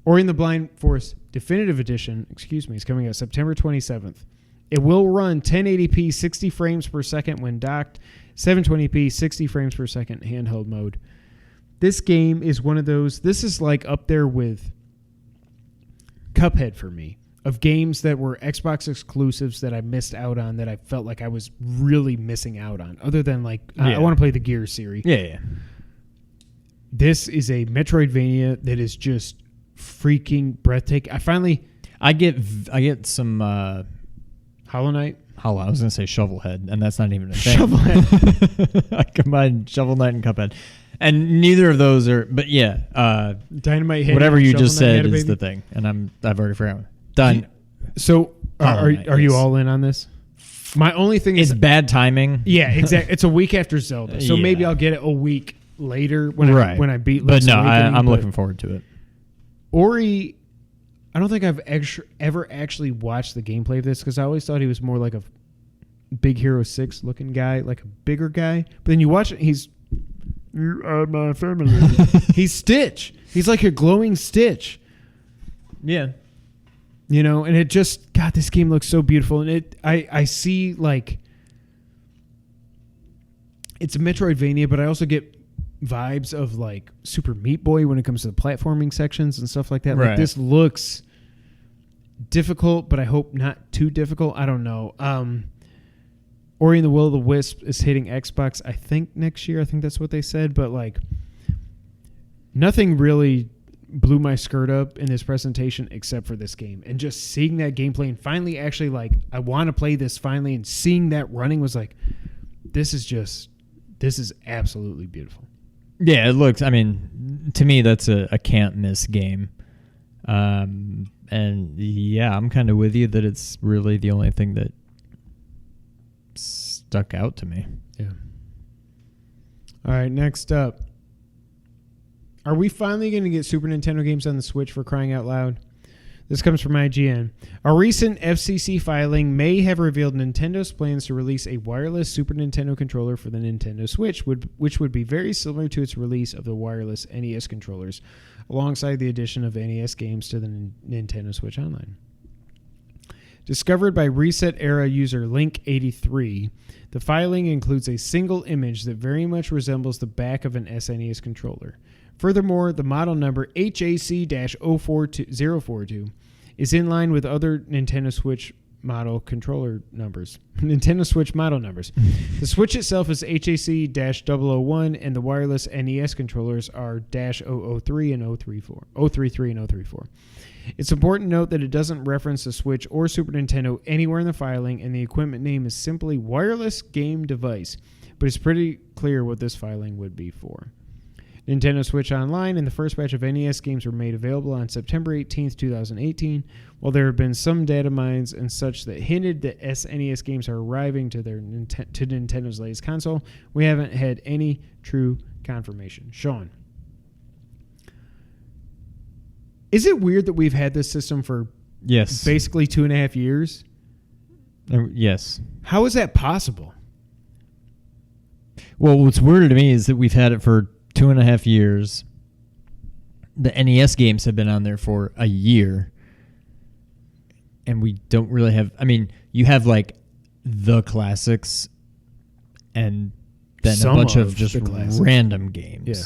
Ori and the Blind Forest Definitive Edition, is coming out September 27th. It will run 1080p 60 frames per second when docked, 720p 60 frames per second handheld mode. This game is one of those, this is like up there with Cuphead for me, of games that were Xbox exclusives that I missed out on, that I felt like I was really missing out on, other than like, I want to play the Gears series. Yeah. This is a Metroidvania that is just freaking breathtaking. I get some Hollow Knight. I was going to say Shovelhead, and that's not even a thing. Shovelhead. I combined Shovel Knight and Cuphead. And neither of those are, but yeah, Dynamite Head. whatever you Shovel just Knight said had a is baby? the thing, and I've already forgotten. Done. So are you all in on this? My only thing It's is bad timing. Yeah, exactly. It's a week after Zelda, so maybe I'll get it a week later when I beat. But Link's no, Awakening, I'm but looking forward to it. Ori, I don't think I've ever actually watched the gameplay of this, because I always thought he was more like a Big Hero 6 looking guy, like a bigger guy. But then you watch it, you are my family. He's Stitch. He's like a glowing Stitch. Yeah. You know, and it just, God, this game looks so beautiful. And I see, like, it's a Metroidvania, but I also get vibes of, like, Super Meat Boy when it comes to the platforming sections and stuff like that. Right. Like, this looks difficult, but I hope not too difficult. I don't know. Ori and the Will of the Wisp is hitting Xbox, I think, next year. I think that's what they said. But, like, nothing really blew my skirt up in this presentation except for this game. And just seeing that gameplay and finally actually like, I want to play this finally, and seeing that running was like, this is absolutely beautiful. Yeah, it looks, I mean, to me, that's a can't miss game. And yeah, I'm kind of with you that it's really the only thing that stuck out to me. Yeah. All right, next up. Are we finally going to get Super Nintendo games on the Switch, for crying out loud? This comes from IGN. A recent FCC filing may have revealed Nintendo's plans to release a wireless Super Nintendo controller for the Nintendo Switch, which would be very similar to its release of the wireless NES controllers, alongside the addition of NES games to the Nintendo Switch Online. Discovered by Reset Era user Link83, the filing includes a single image that very much resembles the back of an SNES controller. Furthermore, the model number HAC-042 is in line with other Nintendo Switch model controller numbers. Nintendo Switch model numbers. The Switch itself is HAC-001, and the wireless NES controllers are -003 and 033 and 034. It's important to note that it doesn't reference the Switch or Super Nintendo anywhere in the filing, and the equipment name is simply Wireless Game Device, but it's pretty clear what this filing would be for. Nintendo Switch Online and the first batch of NES games were made available on September 18th, 2018. While there have been some data mines and such that hinted that SNES games are arriving to Nintendo's latest console, we haven't had any true confirmation. Sean, is it weird that we've had this system for basically 2.5 years? Yes. How is that possible? Well, what's weird to me is that we've had it for 2.5 years. The NES games have been on there for a year. And we don't really have... I mean, you have like the classics and then a bunch of just random games. Yeah.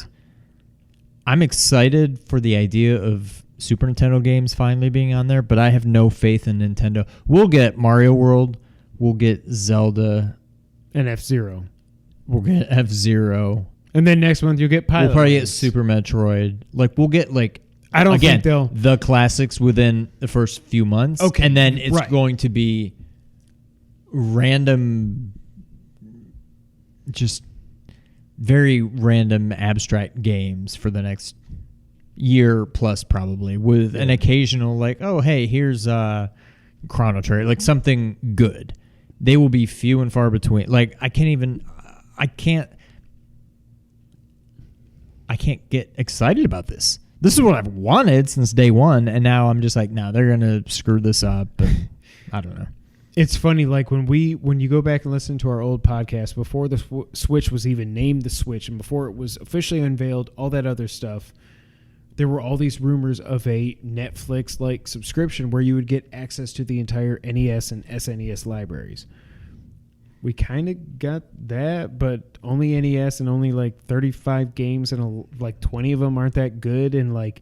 I'm excited for the idea of Super Nintendo games finally being on there, but I have no faith in Nintendo. We'll get Mario World. We'll get Zelda. And F-Zero. We'll get F-Zero. And then next month you'll get Pilot. We'll probably get Super Metroid. Like, we'll get, like... I don't think the classics within the first few months. Okay. And then it's going to be random... Just very random abstract games for the next year plus, probably, with an occasional, like, oh, hey, here's Chrono Trigger, like something good. They will be few and far between. Like, I can't get excited about this. This is what I've wanted since day one, and now I'm just like, no, they're going to screw this up. And I don't know. It's funny, like when you go back and listen to our old podcast, before the Switch was even named the Switch and before it was officially unveiled, all that other stuff, there were all these rumors of a Netflix-like subscription where you would get access to the entire NES and SNES libraries. We kind of got that, but only NES and only like 35 games and like 20 of them aren't that good. And like,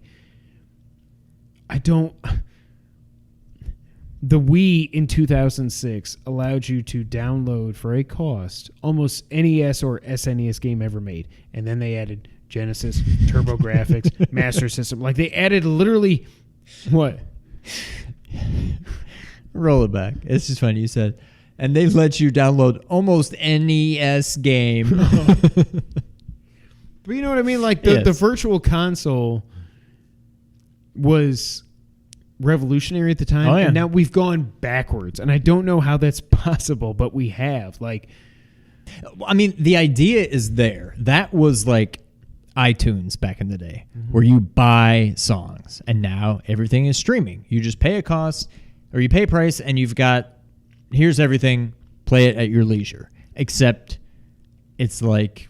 the Wii in 2006 allowed you to download for a cost almost NES or SNES game ever made. And then they added Genesis, TurboGrafx, Master System. Like they added literally what? Roll it back. It's just funny you said. And they let you download almost NES game. But you know what I mean? Like the virtual console was revolutionary at the time. Oh, yeah. And now we've gone backwards. And I don't know how that's possible, but we have. Like, I mean, the idea is there. That was like iTunes back in the day, where you buy songs. And now everything is streaming. You just pay a cost or you pay a price and you've got, here's everything, play it at your leisure. Except it's like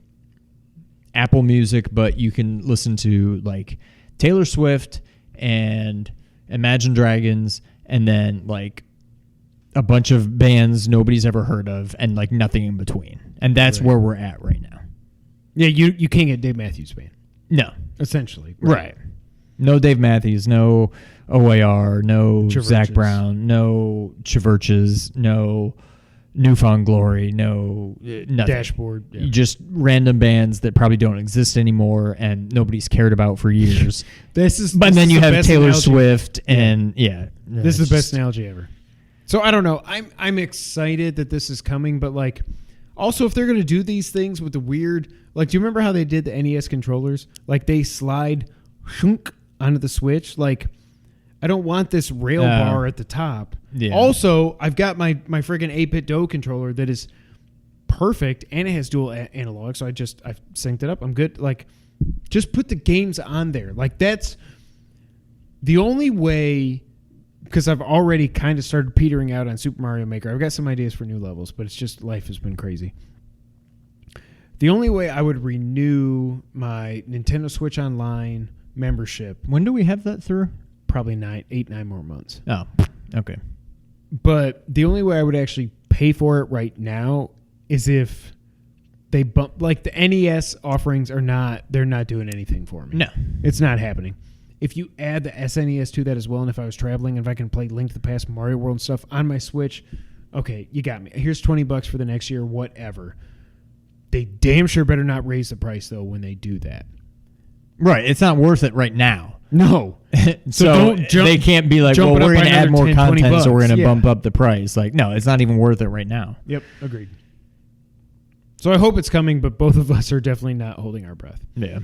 Apple Music, but you can listen to like Taylor Swift and Imagine Dragons and then like a bunch of bands nobody's ever heard of and like nothing in between. And that's where we're at right now. Yeah, you can't get Dave Matthews Band. No. Essentially. Right. No Dave Matthews, no OAR, no Chiverches. Zach Brown, no Chiverches, no Newfound Glory, no nothing. Dashboard. Yeah. Just random bands that probably don't exist anymore and nobody's cared about for years. But then you have Taylor Swift and this is the best analogy ever. So I don't know. I'm excited that this is coming, but like also if they're going to do these things with the weird, like do you remember how they did the NES controllers? Like they slide shunk onto the Switch. Like I don't want this rail bar at the top. Yeah. Also, I've got my friggin' 8-bit Do controller that is perfect and it has dual analog, so I've synced it up. I'm good. Like, just put the games on there. Like, that's the only way, because I've already kind of started petering out on Super Mario Maker. I've got some ideas for new levels, but it's just life has been crazy. The only way I would renew my Nintendo Switch Online membership. When do we have that through? Probably 9 more months. Oh, okay. But the only way I would actually pay for it right now is if they bump, like the NES offerings they're not doing anything for me. No. It's not happening. If you add the SNES to that as well, and if I was traveling, and if I can play Link to the Past, Mario World and stuff on my Switch, okay, you got me. Here's $20 for the next year, whatever. They damn sure better not raise the price, though, when they do that. Right. It's not worth it right now. No. So they can't be like, well, we're going to add more content, so we're going to bump up the price. Like, no, it's not even worth it right now. Yep, agreed. So I hope it's coming, but both of us are definitely not holding our breath. Yeah.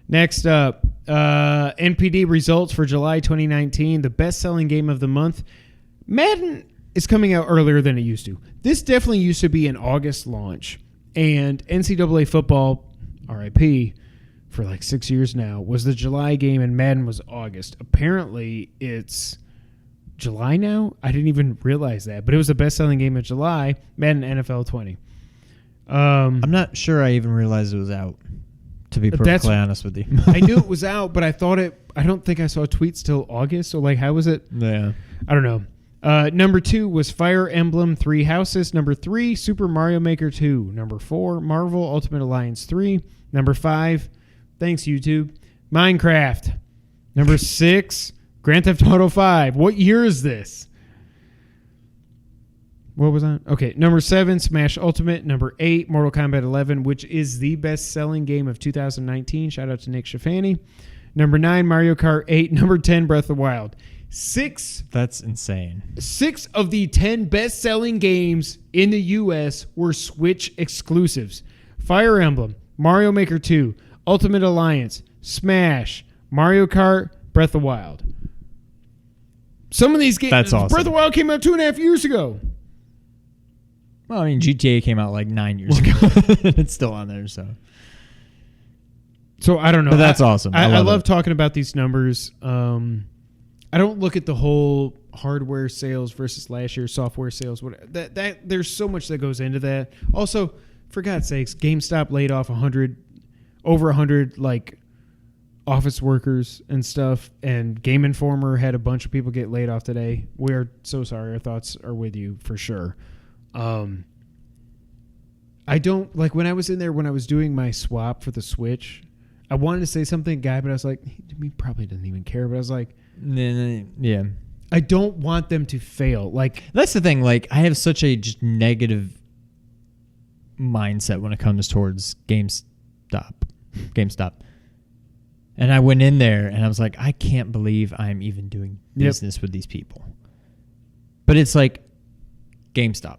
Next up, NPD results for July 2019, the best-selling game of the month. Madden is coming out earlier than it used to. This definitely used to be an August launch, and NCAA football, RIP, for like 6 years now, was the July game, and Madden was August. Apparently, it's July now? I didn't even realize that, but it was the best-selling game of July, Madden NFL 20. I'm not sure I even realized it was out, to be perfectly honest with you. I knew it was out, but I don't think I saw tweets till August, so like, how was it? Yeah. I don't know. Number 2 was Fire Emblem 3 Houses. Number 3, Super Mario Maker 2. Number 4, Marvel Ultimate Alliance 3. Number 5, thanks, YouTube, Minecraft. Number 6, Grand Theft Auto 5. What year is this? What was that? Okay, number 7, Smash Ultimate. Number 8, Mortal Kombat 11, which is the best-selling game of 2019. Shout out to Nick Shafani. Number 9, Mario Kart 8. Number 10, Breath of the Wild. 6. That's insane. 6 of the 10 best-selling games in the U.S. were Switch exclusives. Fire Emblem, Mario Maker 2, Ultimate Alliance, Smash, Mario Kart, Breath of the Wild. Some of these games... That's awesome. Breath of the Wild came out 2.5 years ago. Well, I mean, GTA came out like 9 years ago. It's still on there, so... So, I don't know. But that's awesome. I love talking about these numbers. I don't look at the whole hardware sales versus last year's software sales. That there's so much that goes into that. Also, for God's sakes, GameStop laid off over 100 like office workers and stuff, and Game Informer had a bunch of people get laid off today. We are so sorry. Our thoughts are with you for sure. I don't like when I was in there when I was doing my swap for the Switch. I wanted to say something, guy, but I was like, he probably doesn't even care. But I was like, yeah, I don't want them to fail. Like that's the thing. Like I have such a just negative mindset when it comes towards GameStop. And I went in there and I was like, I can't believe I'm even doing business with these people. But it's like GameStop.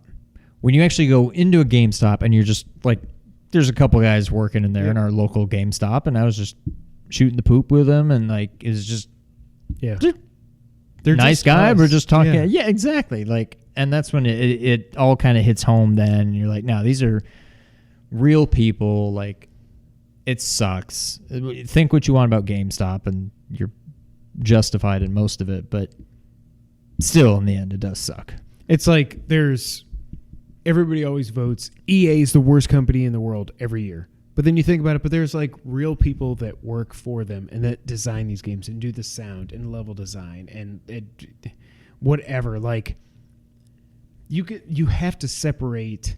When you actually go into a GameStop and you're just like, there's a couple guys working in there in our local GameStop, and I was just shooting the poop with them, and like it was just they're nice guy. We're just talking. Yeah, exactly. Like, and that's when it all kind of hits home. Then and you're like, no, these are real people. Like, it sucks. Think what you want about GameStop, and you're justified in most of it, but still, in the end, it does suck. It's like everybody always votes EA is the worst company in the world every year. But then you think about it, but there's like real people that work for them and that design these games and do the sound and level design and whatever. Like you have to separate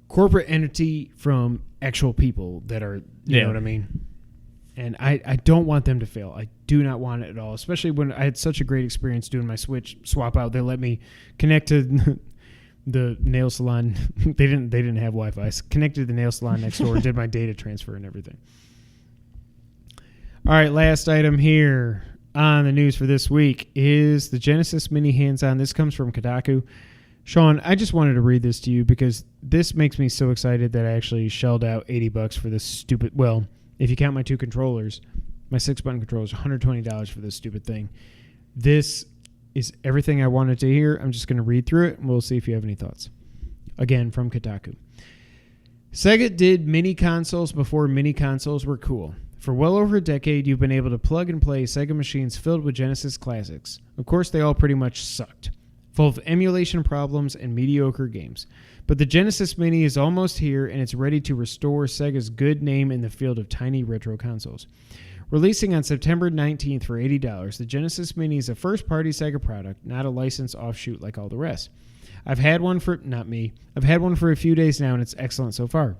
corporate entity from actual people that are, you know what I mean? And I don't want them to fail. I do not want it at all, especially when I had such a great experience doing my Switch swap out. They let me connect to the nail salon. They didn't have Wi-Fi. I connected to the nail salon next door and did my data transfer and everything. All right, last item here on the news for this week is the Genesis Mini hands-on. This comes from Kotaku. Sean, I just wanted to read this to you because this makes me so excited that I actually shelled out $80 for this stupid... Well, if you count my 2 controllers, my 6-button controllers, $120 for this stupid thing. This is everything I wanted to hear. I'm just going to read through it, and we'll see if you have any thoughts. Again, from Kotaku. Sega did mini consoles before mini consoles were cool. For well over a decade, you've been able to plug and play Sega machines filled with Genesis classics. Of course, they all pretty much sucked, full of emulation problems and mediocre games. But the Genesis Mini is almost here, and it's ready to restore Sega's good name in the field of tiny retro consoles. Releasing on September 19th for $80, the Genesis Mini is a first-party Sega product, not a licensed offshoot like all the rest. I've had one for a few days now, and it's excellent so far.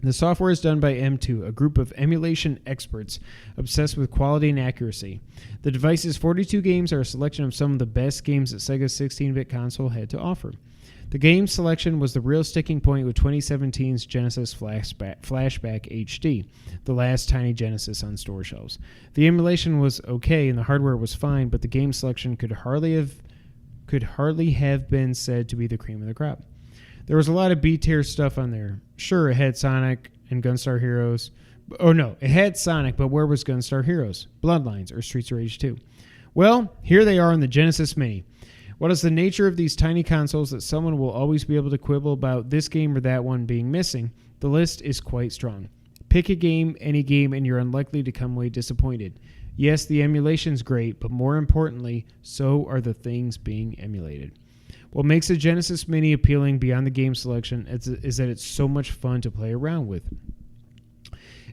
The software is done by M2, a group of emulation experts obsessed with quality and accuracy. The device's 42 games are a selection of some of the best games that Sega's 16-bit console had to offer. The game selection was the real sticking point with 2017's Genesis Flashback HD, the last tiny Genesis on store shelves. The emulation was okay and the hardware was fine, but the game selection could hardly have been said to be the cream of the crop. There was a lot of B-tier stuff on there. Sure, it had Sonic and Gunstar Heroes. Oh no, it had Sonic, but where was Gunstar Heroes, Bloodlines, or Streets of Rage 2? Well, here they are on the Genesis Mini. What is the nature of these tiny consoles that someone will always be able to quibble about this game or that one being missing? The list is quite strong. Pick a game, any game, and you're unlikely to come away disappointed. Yes, the emulation's great, but more importantly, so are the things being emulated. What makes the Genesis Mini appealing beyond the game selection is that it's so much fun to play around with.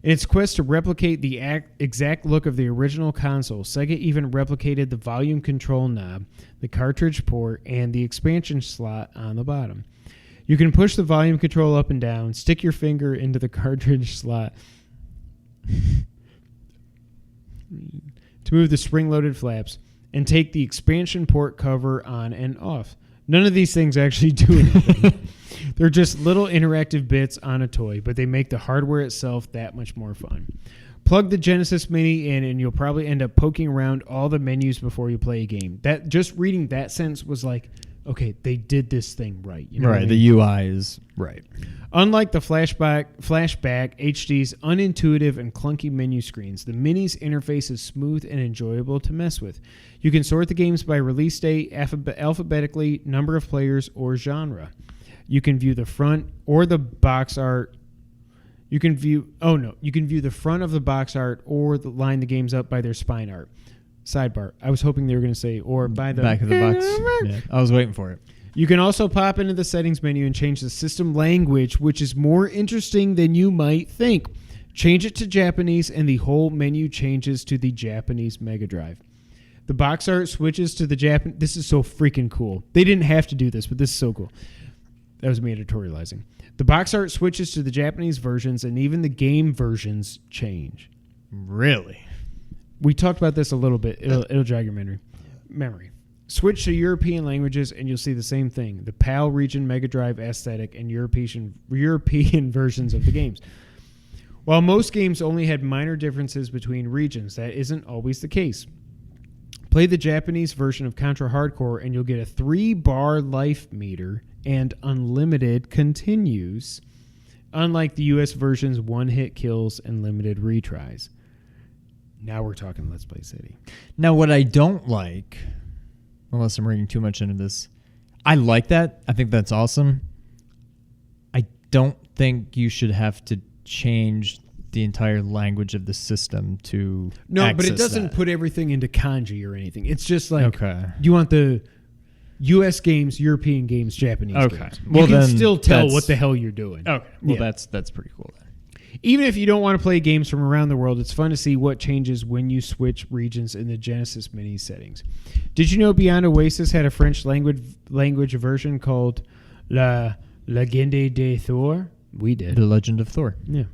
In its quest to replicate the exact look of the original console, Sega even replicated the volume control knob, the cartridge port, and the expansion slot on the bottom. You can push the volume control up and down, stick your finger into the cartridge slot to move the spring-loaded flaps, and take the expansion port cover on and off. None of these things actually do anything. They're just little interactive bits on a toy, but they make the hardware itself that much more fun. Plug the Genesis Mini in, and you'll probably end up poking around all the menus before you play a game. That just reading that sentence was like, okay, they did this thing right. You know right, what I mean? the UI is right. Unlike the Flashback HD's unintuitive and clunky menu screens, the Mini's interface is smooth and enjoyable to mess with. You can sort the games by release date, alphabetically, number of players, or genre. You can view the front or the box art. You can view the front of the box art or line the games up by their spine art. Sidebar. I was hoping they were going to say or by the back of the box. Yeah, I was waiting for it. You can also pop into the settings menu and change the system language, which is more interesting than you might think. Change it to Japanese, and the whole menu changes to the Japanese Mega Drive. The box art switches to the Japan. This is so freaking cool. They didn't have to do this, but this is so cool. That was me editorializing. The box art switches to the Japanese versions, and even the game versions change. Really? We talked about this a little bit. It'll jog your memory. Switch to European languages, and you'll see the same thing. The PAL region Mega Drive aesthetic and European versions of the games. While most games only had minor differences between regions, that isn't always the case. Play the Japanese version of Contra Hardcore, and you'll get a 3-bar life meter and unlimited continues, unlike the US version's one-hit kills and limited retries. Now we're talking Let's Play City. Now, what I don't like, unless I'm reading too much into this, I like that. I think that's awesome. I don't think you should have to change the entire language of the system to No, but it doesn't that. put everything into kanji or anything. It's just like, okay. You want the U.S. games, European games, Japanese games. Well, you can then still tell that's- what the hell you're doing. Okay. Well, Yeah. that's pretty cool then. Even if you don't want to play games from around the world, it's fun to see what changes when you switch regions in the Genesis Mini settings. Did you know Beyond Oasis had a French language version called La Legende de Thor? We did. The Legend of Thor. Yeah.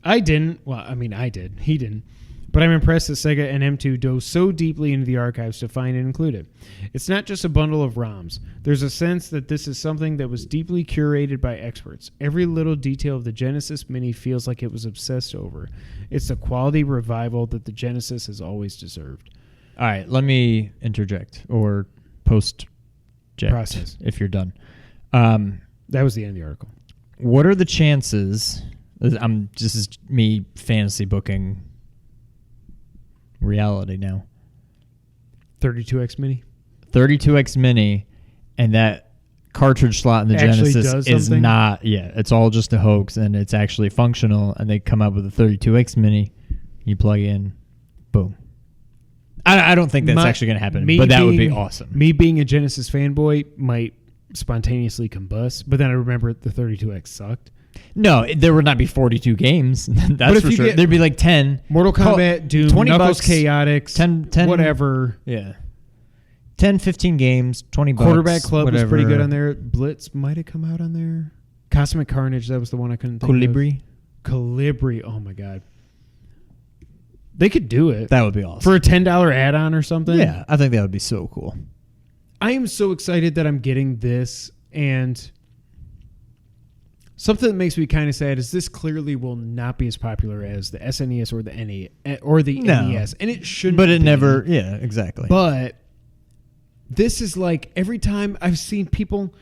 I didn't. Well, I mean, I did. He didn't. But I'm impressed that Sega and M2 dove so deeply into the archives to find and include it. It's not just a bundle of ROMs. There's a sense that this is something that was deeply curated by experts. Every little detail of the Genesis Mini feels like it was obsessed over. It's the quality revival that the Genesis has always deserved. All right, let me interject or Process. if you're done. That was the end of the article. What are the chances? This is me fantasy booking reality now. 32X Mini. 32X Mini, and that cartridge slot in the Actually Genesis does is something? not. Yeah, it's all just a hoax, and it's actually functional. And they come up with a 32X Mini. You plug in, boom. I don't think that's actually going to happen, but that would be awesome. Me being a Genesis fanboy might spontaneously combust, but then I remember the 32X sucked. No, there would not be 42 games. That's if for you sure. get There'd be like 10. Mortal Kombat, Doom, $20 Knuckles Chaotix, 10 whatever. Yeah. 10, 15 games, $20. Quarterback Club whatever. was pretty good on there. Blitz might have come out on there. Cosmic Carnage, that was the one I couldn't think Colibri. of. Colibri, oh my God. They could do it. That would be awesome. For a $10 add-on or something. Yeah, I think that would be so cool. I am so excited that I'm getting this, and something that makes me kind of sad is this clearly will not be as popular as the SNES or the NES, and it shouldn't. But it be. never. Yeah, exactly. But this is like every time I've seen people,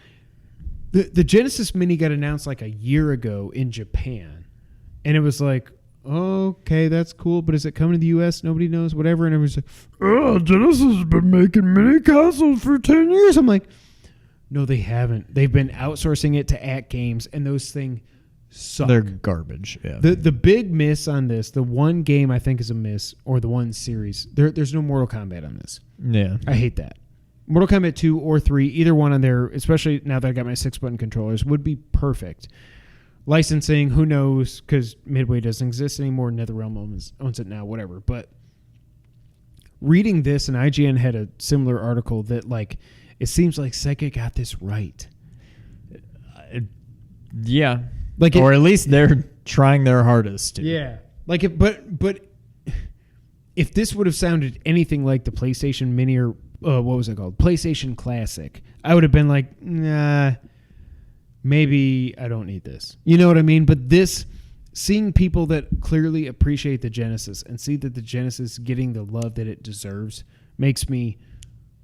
the Genesis Mini got announced like a year ago in Japan, and it was like, okay, that's cool, but is it coming to the U.S.? Nobody knows, whatever. And everyone's like, oh, Genesis has been making mini consoles for 10 years. I'm like, no, they haven't. They've been outsourcing it to At Games, and those things suck. They're garbage. Yeah. The big miss on this, the one game I think is a miss, or the one series, there's no Mortal Kombat on this. Yeah. I hate that. Mortal Kombat 2 or 3, either one on there, especially now that I got my 6-button controllers, would be perfect. Licensing, who knows, because Midway doesn't exist anymore. NetherRealm owns it now, whatever. But reading this, and IGN had a similar article that, like, it seems like Sega got this right. Yeah. Like, or at least they're trying their hardest to. Yeah. Like, but if this would have sounded anything like the PlayStation Mini or what was it called? PlayStation Classic, I would have been like, nah. Maybe I don't need this. You know what I mean? But this, seeing people that clearly appreciate the Genesis and see that the Genesis getting the love that it deserves makes me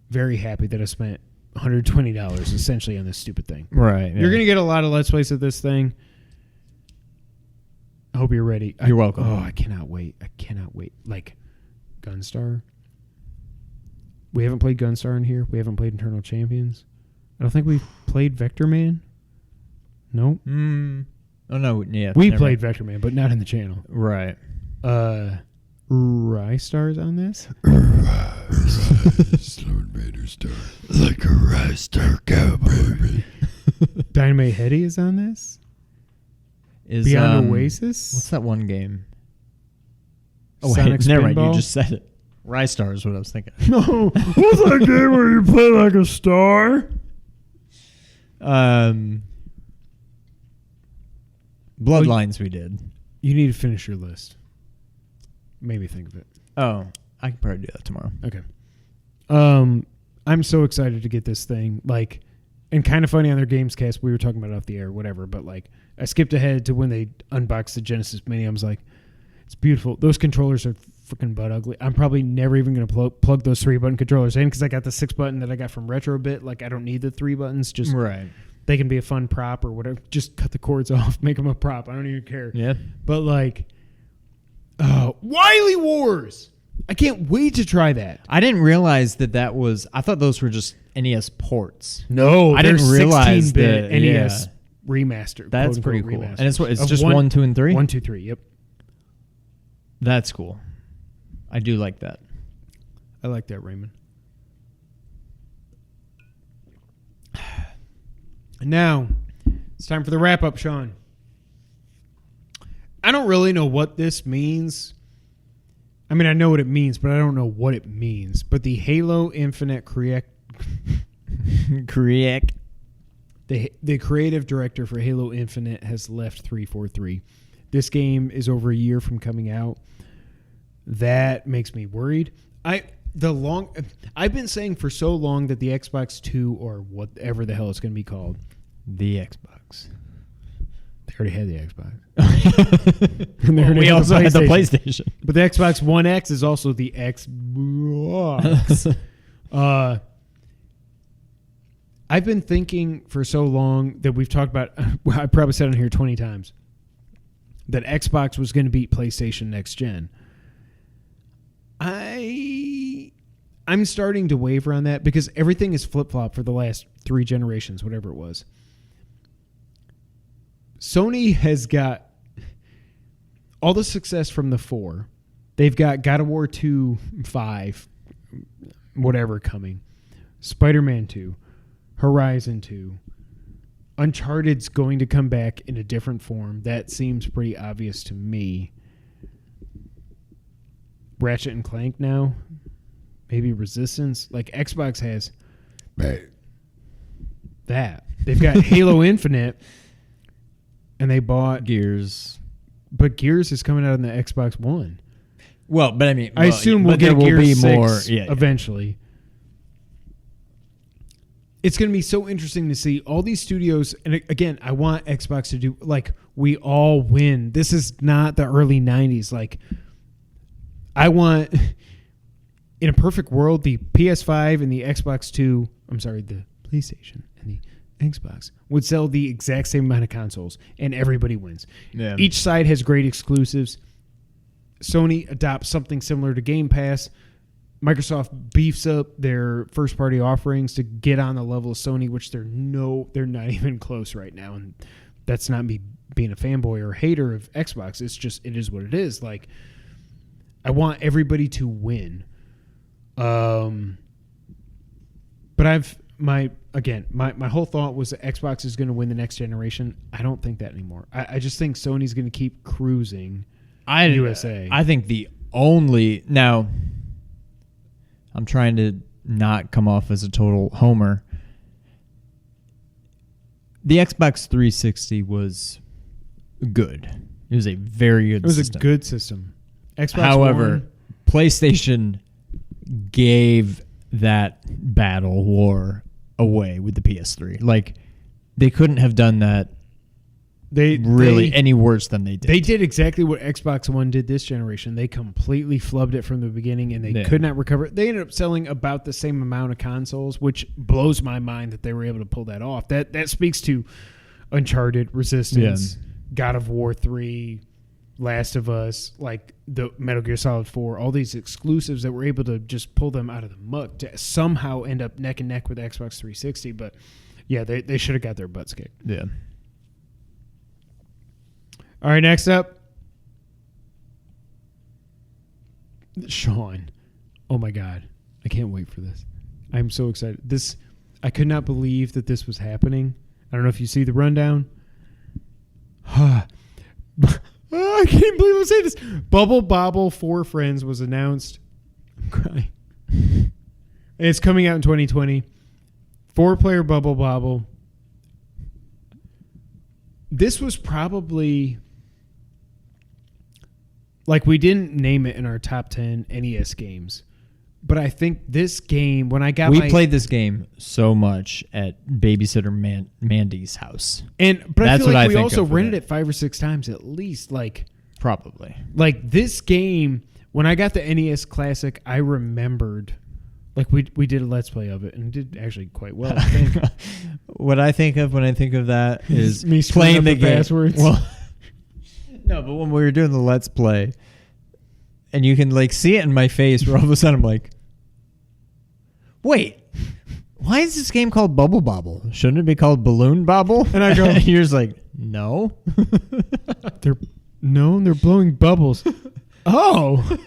very happy that I spent $120 essentially on this stupid thing. Right. Yeah. You're going to get a lot of Let's Plays of this thing. I hope you're ready. You're welcome. Oh, I cannot wait. Like, Gunstar. We haven't played Gunstar in here. We haven't played Eternal Champions. I don't think we've played Vector Man. Nope. Oh, no. Yeah. We played Vector Man, but not in the channel. Right. Rystar's on this? Lord Vader star. Like a Rystar cowboy. Dynamite Heady is on this? Is Beyond Oasis? What's that one game? Oh, Sonic wait, never mind. You Spinball? just said it. Rystar is what I was thinking. No. What's that game where you play like a star? Bloodlines we did. You need to finish your list. Maybe think of it. Oh, I can probably do that tomorrow. Okay. I'm so excited to get this thing. Like, and kind of funny on their Gamescast, we were talking about it off the air, whatever, but like, I skipped ahead to when they unboxed the Genesis Mini. I was like, it's beautiful. Those controllers are freaking butt ugly. I'm probably never even going to plug those 3-button controllers in because I got the 6-button that I got from Retrobit. Like, I don't need the 3 buttons. Just Right. they can be a fun prop or whatever. Just cut the cords off, make them a prop. I don't even care. Yeah. But like, Wily Wars. I can't wait to try that. I didn't realize that was. I thought those were just NES ports. No, I didn't realize that. NES remaster. That's quote, pretty unquote, cool. remasters. And it's Of just 1, 2, and 3? 1, 2, 3. Yep. That's cool. I do like that. I like that, Raymond. And now, it's time for the wrap-up, Sean. I don't really know what this means. I mean, I know what it means, but I don't know what it means. But the Halo Infinite Correct. the creative director for Halo Infinite has left 343. This game is over a year from coming out. That makes me worried. I've been saying for so long that the Xbox 2 or whatever the hell it's going to be called. The Xbox. They already had the Xbox. And they already We had also had the PlayStation. But the Xbox One X is also the Xbox. I've been thinking for so long that we've talked about, I probably said it on here 20 times, that Xbox was going to beat PlayStation next gen. I'm starting to waver on that because everything is flip-flop for the last 3 generations, whatever it was. Sony has got all the success from the 4. They've got God of War 2, 5, whatever coming. Spider-Man 2. Horizon 2. Uncharted's going to come back in a different form. That seems pretty obvious to me. Ratchet and Clank now. Maybe Resistance. Like Xbox has that. They've got Halo Infinite. And they bought Gears. But Gears is coming out on the Xbox One. Well, but I mean, I assume we'll get Gears 6 yeah. eventually. It's going to be so interesting to see all these studios. And again, I want Xbox to do, like, we all win. This is not the early 90s. Like, I want, in a perfect world, the PS5 and the Xbox 2, the PlayStation and the Xbox would sell the exact same amount of consoles, and everybody wins. Yeah. Each side has great exclusives. Sony adopts something similar to Game Pass. Microsoft beefs up their first-party offerings to get on the level of Sony, which they're not even close right now. And that's not me being a fanboy or hater of Xbox. It's just, it is what it is. Like, I want everybody to win. But my whole thought was that Xbox is going to win the next generation. I don't think that anymore. I just think Sony's going to keep cruising USA. I think now I'm trying to not come off as a total homer. The Xbox 360 was good. It was a very good system. It was a good system. Xbox However, One, PlayStation gave that battle war away with the PS3. Like, they couldn't have done that any worse than they did. They did exactly what Xbox One did this generation. They completely flubbed it from the beginning, and they could not recover it. They ended up selling about the same amount of consoles, which blows my mind that they were able to pull that off. That speaks to Uncharted, Resistance, God of War 3, Last of Us, like the Metal Gear Solid 4, all these exclusives that were able to just pull them out of the muck to somehow end up neck and neck with Xbox 360. But yeah, they should have got their butts kicked. Yeah. All right, next up, Sean. Oh my God, I can't wait for this. I'm so excited. I could not believe that this was happening. I don't know if you see the rundown. I can't believe I'm saying this. Bubble Bobble 4 Friends was announced. I'm crying. And it's coming out in 2020. 4-player Bubble Bobble. This was probably, like, we didn't name it in our top 10 NES games. But I think this game, when I got we played this game so much at babysitter Mandy's house. But I That's feel what like I we think also of rented it. it 5 or 6 times at least. Probably. Like this game, when I got the NES Classic, I remembered, like, we did a Let's Play of it and did actually quite well, I think. What I think of when I think of that is Me screwing playing up the game. passwords. Well, no, but when we were doing the Let's Play, and you can, like, see it in my face where all of a sudden I'm like, wait, why is this game called Bubble Bobble? Shouldn't it be called Balloon Bobble? And I go, and you're just like, no. they're blowing bubbles. Oh.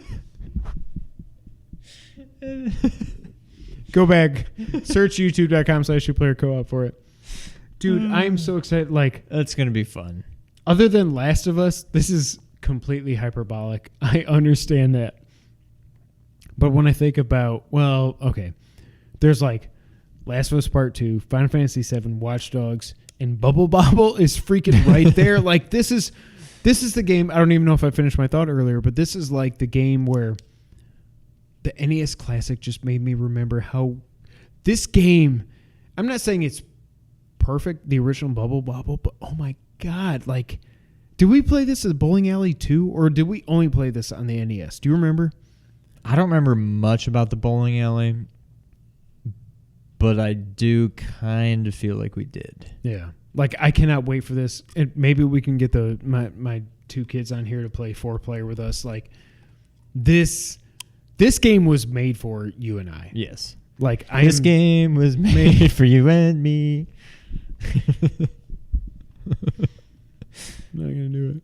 Go back, search youtube.com/2playercoop for it. Dude, I'm so excited. Like, That's going to be fun. other than Last of Us, this is completely hyperbolic. I understand that. But when I think about, well, okay, there's like Last of Us Part 2, Final Fantasy VII, Watch Dogs, and Bubble Bobble is freaking right there. Like, this is This is the game. I don't even know if I finished my thought earlier, but this is like the game where the NES Classic just made me remember how this game. I'm not saying it's perfect, the original Bubble Bobble, but oh my god, like, did we play this at Bowling Alley too, or did we only play this on the NES? Do you remember? I don't remember much about the bowling alley, but I do kind of feel like we did. Yeah. Like, I cannot wait for this. And maybe we can get my two kids on here to play 4-player with us. Like, this game was made for you and I. Yes. Like, this game was made for you and me. Not gonna do it.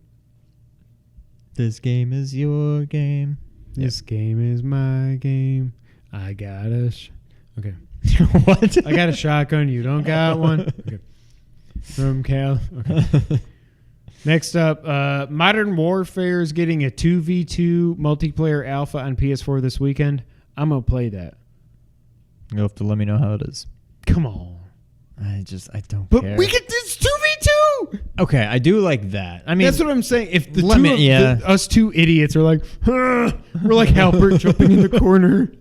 This game is your game. This game is my game. I got a... Okay. What? I got a shotgun. You don't got one? Okay. From Cal. Okay. Next up, Modern Warfare is getting a 2v2 multiplayer alpha on PS4 this weekend. I'm going to play that. You'll have to let me know how it is. Come on. I don't But care. we get this 2v2! Okay, I do like that. I mean, that's what I'm saying. If the us two idiots are like, we're like Halbert jumping in the corner.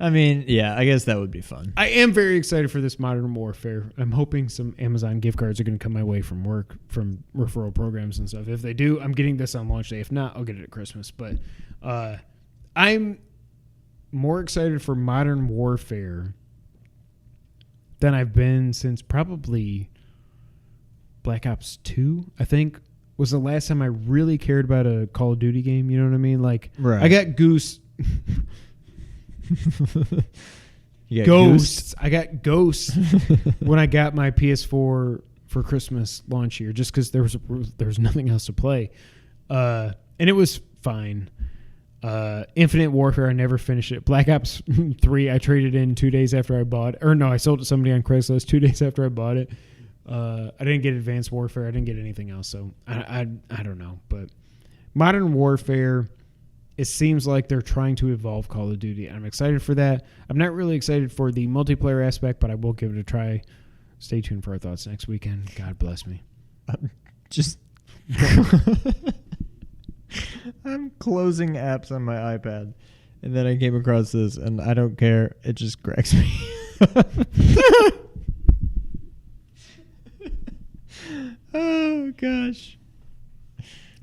I mean, yeah, I guess that would be fun. I am very excited for this Modern Warfare. I'm hoping some Amazon gift cards are going to come my way from work, from referral programs and stuff. If they do, I'm getting this on launch day. If not, I'll get it at Christmas. But I'm more excited for Modern Warfare than I've been since probably Black Ops 2, I think, was the last time I really cared about a Call of Duty game. You know what I mean? Like, right. I got Goose... Ghosts. I got Ghosts when I got my PS4 for Christmas launch year, just because there was nothing else to play, and it was fine. Infinite Warfare, I never finished it. Black Ops 3, I traded in 2 days after I bought it. Or no, I sold it to somebody on Craigslist 2 days after I bought it. I didn't get Advanced Warfare. I didn't get anything else, so I don't know. But Modern Warfare, it seems like they're trying to evolve Call of Duty. I'm excited for that. I'm not really excited for the multiplayer aspect, but I will give it a try. Stay tuned for our thoughts next weekend. God bless me. I'm closing apps on my iPad, and then I came across this, and I don't care. It just cracks me. Oh gosh.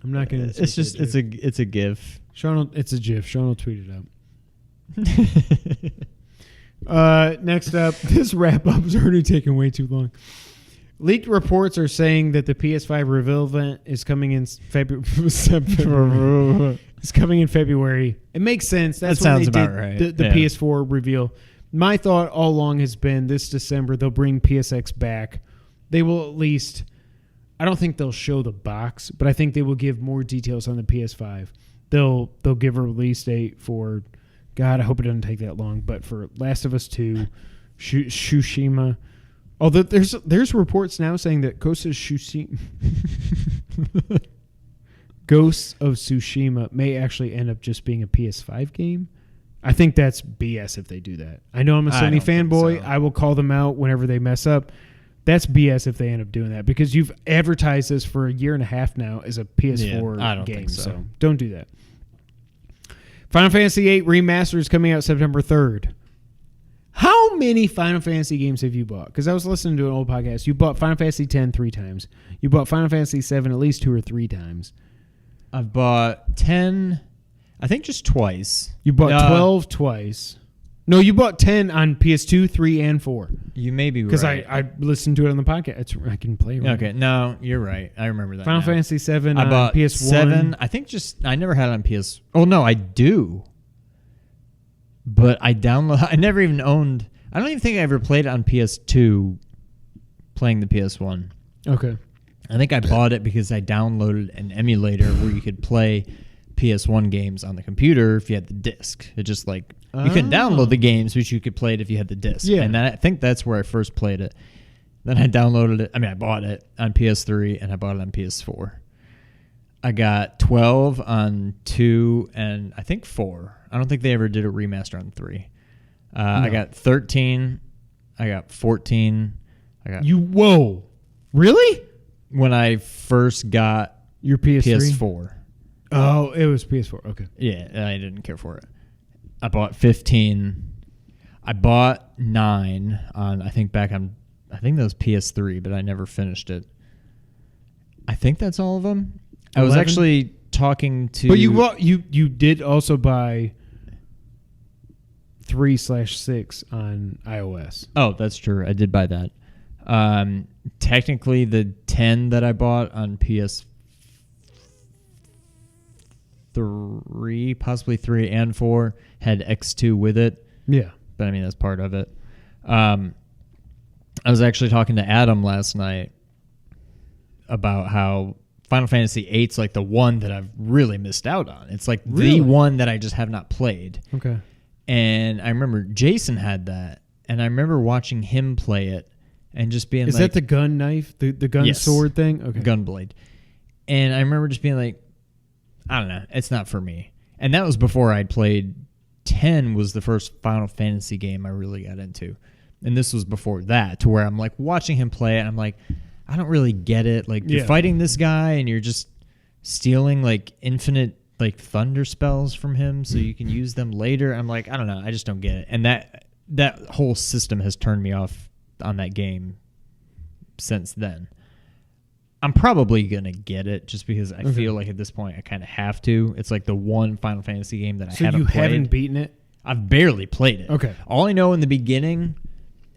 I'm not gonna. It's just it's a GIF. It's a GIF. Sean will tweet it out. Next up, this wrap up is already taking way too long. Leaked reports are saying that the PS5 reveal event is coming in February. It's coming in February. It makes sense. That's that when sounds they about did right. the PS4 reveal. My thought all along has been this December they'll bring PSX back. They will at least. I don't think they'll show the box, but I think they will give more details on the PS5. They'll give a release date for, God, I hope it doesn't take that long, but for Last of Us 2, Tsushima. Although there's reports now saying that Ghosts of Tsushima may actually end up just being a PS5 game. I think that's BS if they do that. I know I'm a Sony fanboy. So. I will call them out whenever they mess up. That's BS if they end up doing that, because you've advertised this for a year and a half now as a PS4 game. So don't do that. Final Fantasy VIII Remastered is coming out September 3rd. How many Final Fantasy games have you bought? Because I was listening to an old podcast. You bought Final Fantasy X 3 times. You bought Final Fantasy VII at least 2 or 3 times. I've bought 10, I think just twice. You bought 12 twice. No, you bought 10 on PS2, 3, and 4. You may be right. Because I listened to it on the podcast. I can play it. Okay, no, you're right. I remember that. Final Fantasy 7 I on bought PS1. 7. I think I never had it on PS. Oh, no, I do. But I never even owned. I don't even think I ever played it on PS2 playing the PS1. Okay. I think I bought it because I downloaded an emulator where you could play PS1 games on the computer if you had the disc. It just you couldn't download the games, but you could play it if you had the disc. Yeah. And I think that's where I first played it. Then I downloaded it. I mean, I bought it on PS3 and I bought it on PS4. I got 12 on 2 and I think 4. I don't think they ever did a remaster on 3. No. I got 13. I got 14. Whoa. Really? when I first got Your PS3? PS4. Oh, it was PS4. Okay. Yeah, I didn't care for it. I bought 15. I bought 9 on, I think that was PS3, but I never finished it. I think that's all of them. 11? I was actually talking to... But you did also buy 3/6 on iOS. Oh, that's true. I did buy that. Technically, the 10 that I bought on PS3, possibly 3 and 4, had X2 with it. Yeah. But I mean, that's part of it. I was actually talking to Adam last night about how Final Fantasy VIII's like the one that I've really missed out on. It's like the one that I just have not played. Okay. And I remember Jason had that, and I remember watching him play it and just being Is that the gun knife? The gun sword thing? Okay. Gunblade. And I remember just being like, I don't know, it's not for me. And that was before I'd played 10 was the first Final Fantasy game I really got into. And this was before that, to where I'm like watching him play it, and I'm like, I don't really get it. Like, you're fighting this guy, and you're just stealing like infinite like thunder spells from him so you can use them later. I'm like, I don't know, I just don't get it. And that whole system has turned me off on that game since then. I'm probably going to get it just because I feel like at this point I kind of have to. It's like the one Final Fantasy game that I haven't played. So you haven't beaten it? I've barely played it. Okay. All I know in the beginning,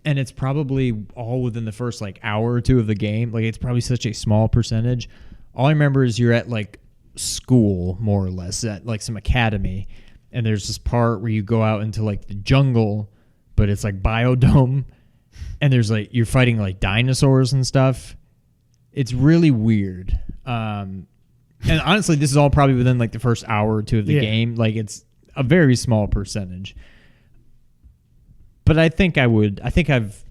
and it's probably all within the first like hour or two of the game, like it's probably such a small percentage. All I remember is you're at like school, more or less, at like some academy, and there's this part where you go out into like the jungle, but it's like biodome, and there's like you're fighting like dinosaurs and stuff. It's really weird. And honestly, this is all probably within like the first hour or two of the game. Like it's a very small percentage. But I think I've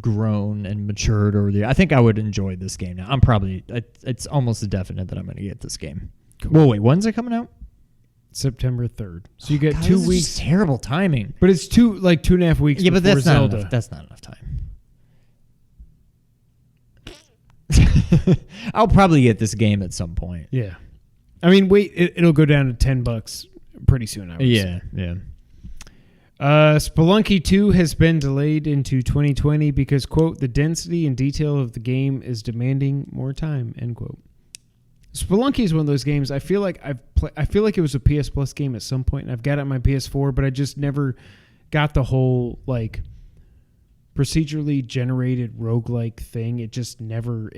grown and matured over the. I think I would enjoy this game now. It's almost a definite that I'm going to get this game. Cool. Well, wait, when's it coming out? September 3rd. So you get 2 weeks. Just terrible timing. But it's 2.5 weeks. Yeah, but before that's Zelda. not enough. That's not enough time. I'll probably get this game at some point. Yeah, I mean, wait, it'll go down to $10 pretty soon. I would say. Yeah. Spelunky 2 has been delayed into 2020 because, quote, the density and detail of the game is demanding more time, end quote. Spelunky is one of those games I feel like I feel like it was a PS Plus game at some point, and I've got it on my PS4, but I just never got the whole like procedurally generated roguelike thing. It never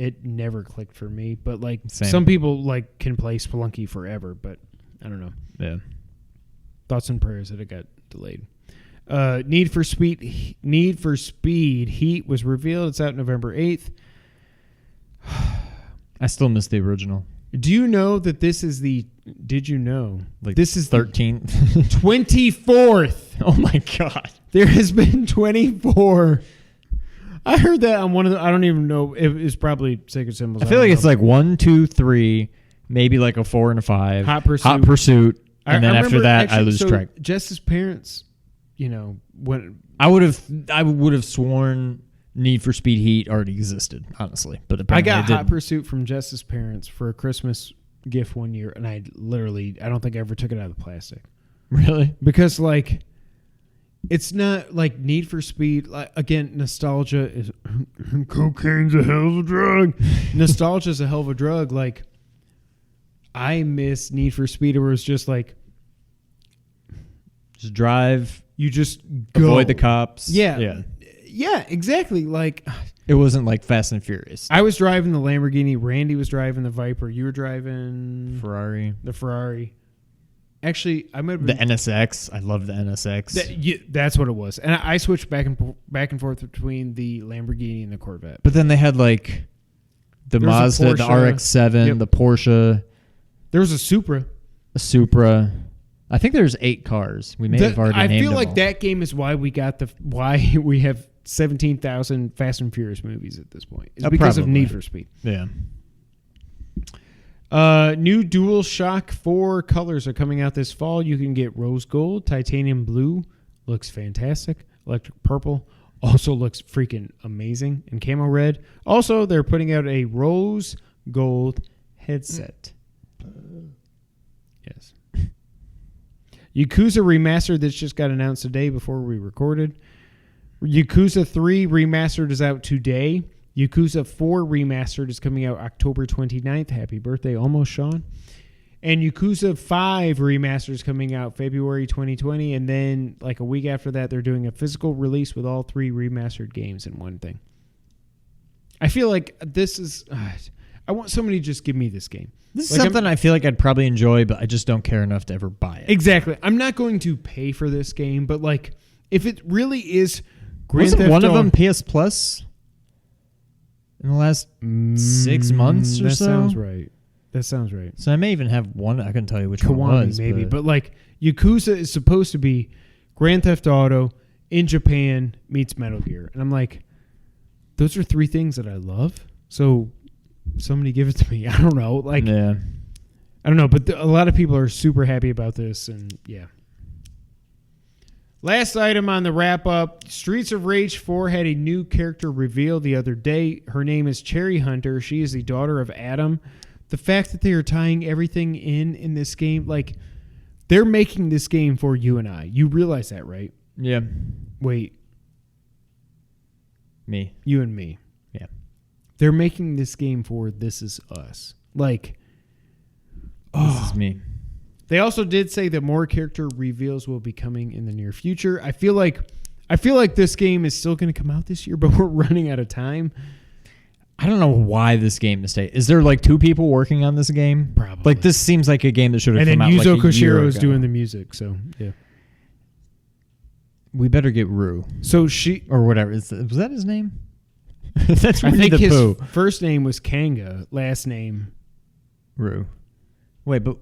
clicked for me. But like some people like can play Spelunky forever, but I don't know. Yeah. Thoughts and prayers that it got delayed. Need for Speed Heat was revealed. It's out November 8th. I still miss the original. Do you know that this is did you know? Like this is 13th? 24th. Oh my God. There has been 24. I heard that on one of the, I don't even know. It was probably Sacred Symbols. I feel like it's like 1, 2, 3, maybe like a 4 and a 5. Hot Pursuit. And then after that, I lose track. Jess's parents, when I would have sworn Need for Speed Heat already existed, honestly. But apparently I got Hot Pursuit from Jess's parents for a Christmas gift one year, and I don't think I ever took it out of the plastic. Really? Because like, it's not like Need for Speed. Like, again, nostalgia is cocaine's a hell of a drug. Nostalgia is a hell of a drug. Like, I miss Need for Speed, where it's just like, just drive. You just go. Avoid the cops. Yeah, exactly. Like, it wasn't like Fast and Furious. I was driving the Lamborghini. Randy was driving the Viper. You were driving the Ferrari. Actually, I might have the been, NSX. I love the NSX. That's what it was. And I switched back and forth between the Lamborghini and the Corvette. But then they had like the Mazda, the RX-7, the Porsche. There was a Supra. I think there's 8 cars. We may have already named them. I feel like all. that game is why we have 17,000 Fast and Furious movies at this point. It's because of Need for Speed. Yeah. New DualShock 4 colors are coming out this fall. You can get rose gold, titanium blue, looks fantastic, electric purple, Also looks freaking amazing in camo red. Also, they're putting out a rose gold headset. Yes. Yakuza Remastered, this just got announced today before we recorded. Yakuza 3 Remastered is out today. Yakuza 4 Remastered is coming out October 29th. Happy birthday, almost, Sean. And Yakuza 5 Remastered is coming out February 2020. And then, like a week after that, they're doing a physical release with all 3 remastered games in one thing. I feel like this is... I want somebody to just give me this game. This is something I feel like I'd probably enjoy, but I just don't care enough to ever buy it. Exactly. I'm not going to pay for this game, but like, if it really is Grand Wasn't Theft one of Auto- them PS Plus in the last 6 months or that so? That sounds right. So I may even have one. I couldn't tell you which one Kiwami, it was. maybe. But like, Yakuza is supposed to be Grand Theft Auto in Japan meets Metal Gear. And I'm like, those are 3 things that I love. So somebody give it to me. I don't know. Like, yeah. I don't know. But a lot of people are super happy about this. And yeah. Last item on the wrap up, Streets of Rage 4 had a new character reveal the other day. Her name is Cherry Hunter. She is the daughter of Adam. The fact that they are tying everything in this game, like, they're making this game for you and I. You realize that, right? Yeah. Wait. Me. You and me. Yeah. They're making this game for This Is Us. Like, This is me. They also did say that more character reveals will be coming in the near future. I feel like this game is still going to come out this year, but we're running out of time. I don't know why this game is staying. Is there like 2 people working on this game? Probably. Like this seems like a game that should have And come then out Yuzo like a year Koshiro is ago. doing the music, so yeah. We better get Rue So she, or whatever. Was that his name? That's I Winnie think the his Pooh. first name was Kanga, last name. Rue. Wait, but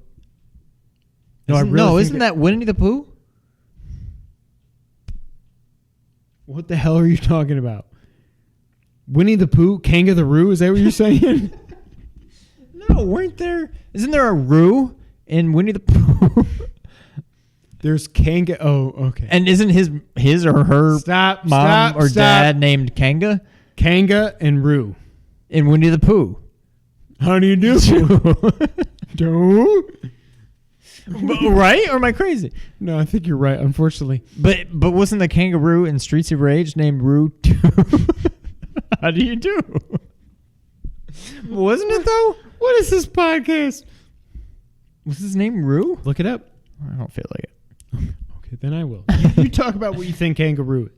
No, I really think isn't that Winnie the Pooh? What the hell are you talking about? Winnie the Pooh, Kanga the Roo? Is that what you're saying? No, isn't there a Rue in Winnie the Pooh? There's Kanga. Oh, okay. And isn't his or her mom or dad named Kanga Kanga and Roo. in Winnie the Pooh? How do you do? Don't. Right? Or am I crazy? No, I think you're right, unfortunately. But wasn't the kangaroo in Streets of Rage named Rue too? How do you do? Wasn't it though? What is this podcast? Was his name Rue? Look it up. I don't feel like it. Okay, then I will. You talk about what you think Kangaroo is.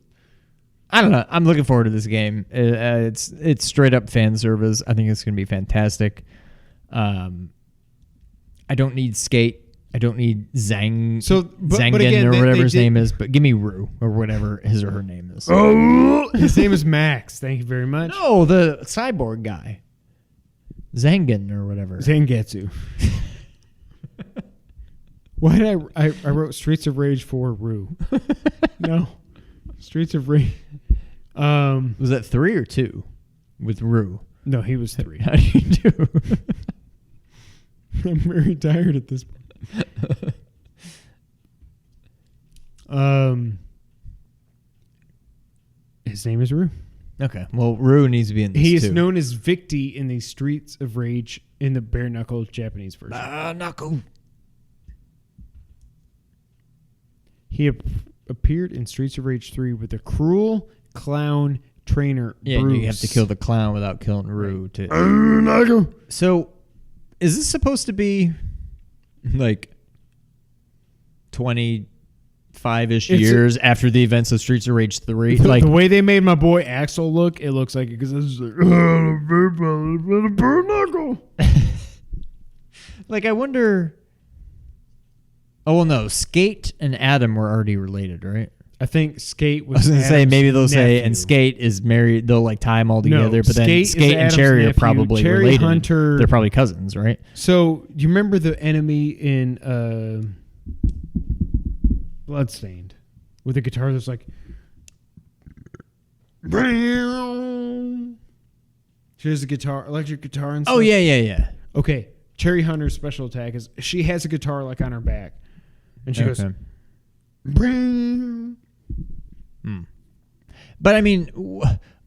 I don't know. I'm looking forward to this game. It's straight up fan service. I think it's going to be fantastic. I don't need Skate. I don't need Zangen again, or they whatever his did- name is, but give me Rue or whatever his or her name is. Oh, his name is Max. Thank you very much. No, the cyborg guy. Zangen or whatever. Zangetsu. Why did I wrote Streets of Rage 4 Rue? No. Streets of Rage. Was that 3 or 2 with Rue? No, he was 3. How do you do? I'm very tired at this point. His name is Rue. Okay, well, Rue needs to be in this He is too. known as Victi in the Streets of Rage in the bare knuckle Japanese version. Knuckle. He appeared in Streets of Rage 3 with a cruel clown trainer, Yeah, Bruce. you have to kill the clown without killing Rue. Knuckle. So, is this supposed to be like 25-ish It's years after the events of Streets of Rage 3? The, Like, the way they made my boy Axel look, it looks like it because it's like, bare knuckle. like I wonder. Oh well, no. Skate and Adam were already related, right? I think Skate was. I was gonna say Adam's maybe they'll say nephew. and Skate is married. They'll like tie them all together, but then Skate is Skate and Adam's Cherry are nephew. probably Cherry related. Hunter- They're probably cousins, right? So, do you remember the enemy in Bloodstained with the guitar that's like. She has a guitar, electric guitar and stuff. Oh yeah. Okay, Cherry Hunter's special attack is she has a guitar like on her back, and she goes. Okay. But I mean,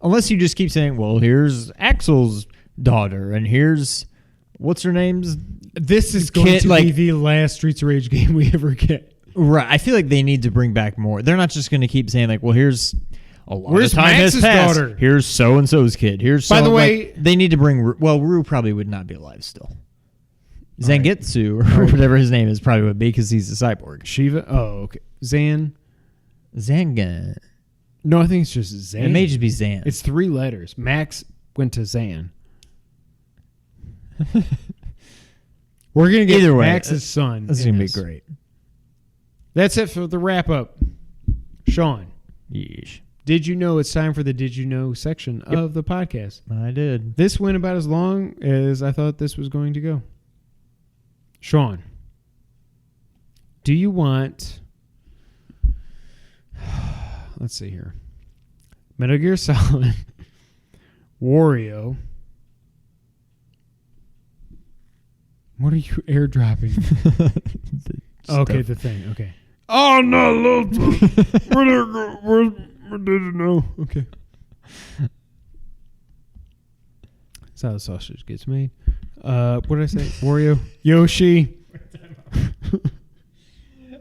unless you just keep saying, well, here's Axel's daughter, and here's what's her name's. This is going to be the last Streets of Rage game we ever get. Right. I feel like they need to bring back more. They're not just going to keep saying like, well, here's a lot Where's of time Max's has passed. daughter? Here's so and so's kid. Here's By the way, like, they need to bring. Rue probably would not be alive still. Zangetsu or whatever his name is probably would be because he's a cyborg. Shiva. Oh, okay. Zanga. No, I think it's just Zan. It may just be Zan. It's 3 letters. Max went to Zan. We're gonna get Either way, Max's son. This is in gonna be this. great. That's it for the wrap up. Sean, Yeesh. did you know it's time for the Did You Know section of the podcast? I did. This went about as long as I thought this was going to go. Sean, do you want... Let's see here. Metal Gear Solid, Wario. What are you airdropping? Okay, the thing. Okay. Oh no, little. Where did you know? Okay. That's how the sausage gets made. What did I say? Wario, Yoshi.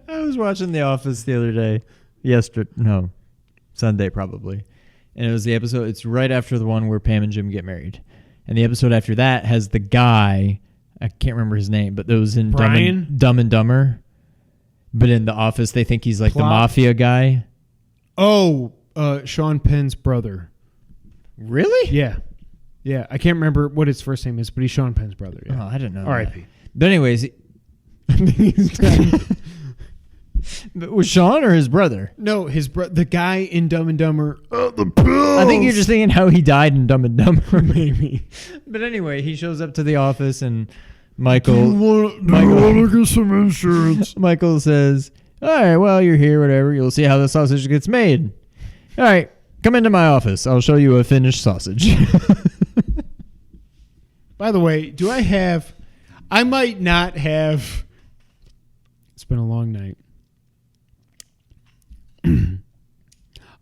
I was watching The Office the other day. Sunday probably. And it was the episode, it's right after the one where Pam and Jim get married. And the episode after that has the guy, I can't remember his name, but that was in Dumb and Dumber. But in The Office, they think he's like the mafia guy. Oh, Sean Penn's brother. Really? Yeah. Yeah, I can't remember what his first name is, but he's Sean Penn's brother. Yeah. Oh, I didn't know. R.I.P. But anyways, was Sean or his brother? No, the guy in Dumb and Dumber. I think you're just thinking how he died in Dumb and Dumber. Maybe. But anyway, he shows up to the office and Michael to get some insurance? Michael says, all right, well, you're here, whatever. You'll see how the sausage gets made. All right, come into my office. I'll show you a finished sausage. By the way, I might not have. It's been a long night.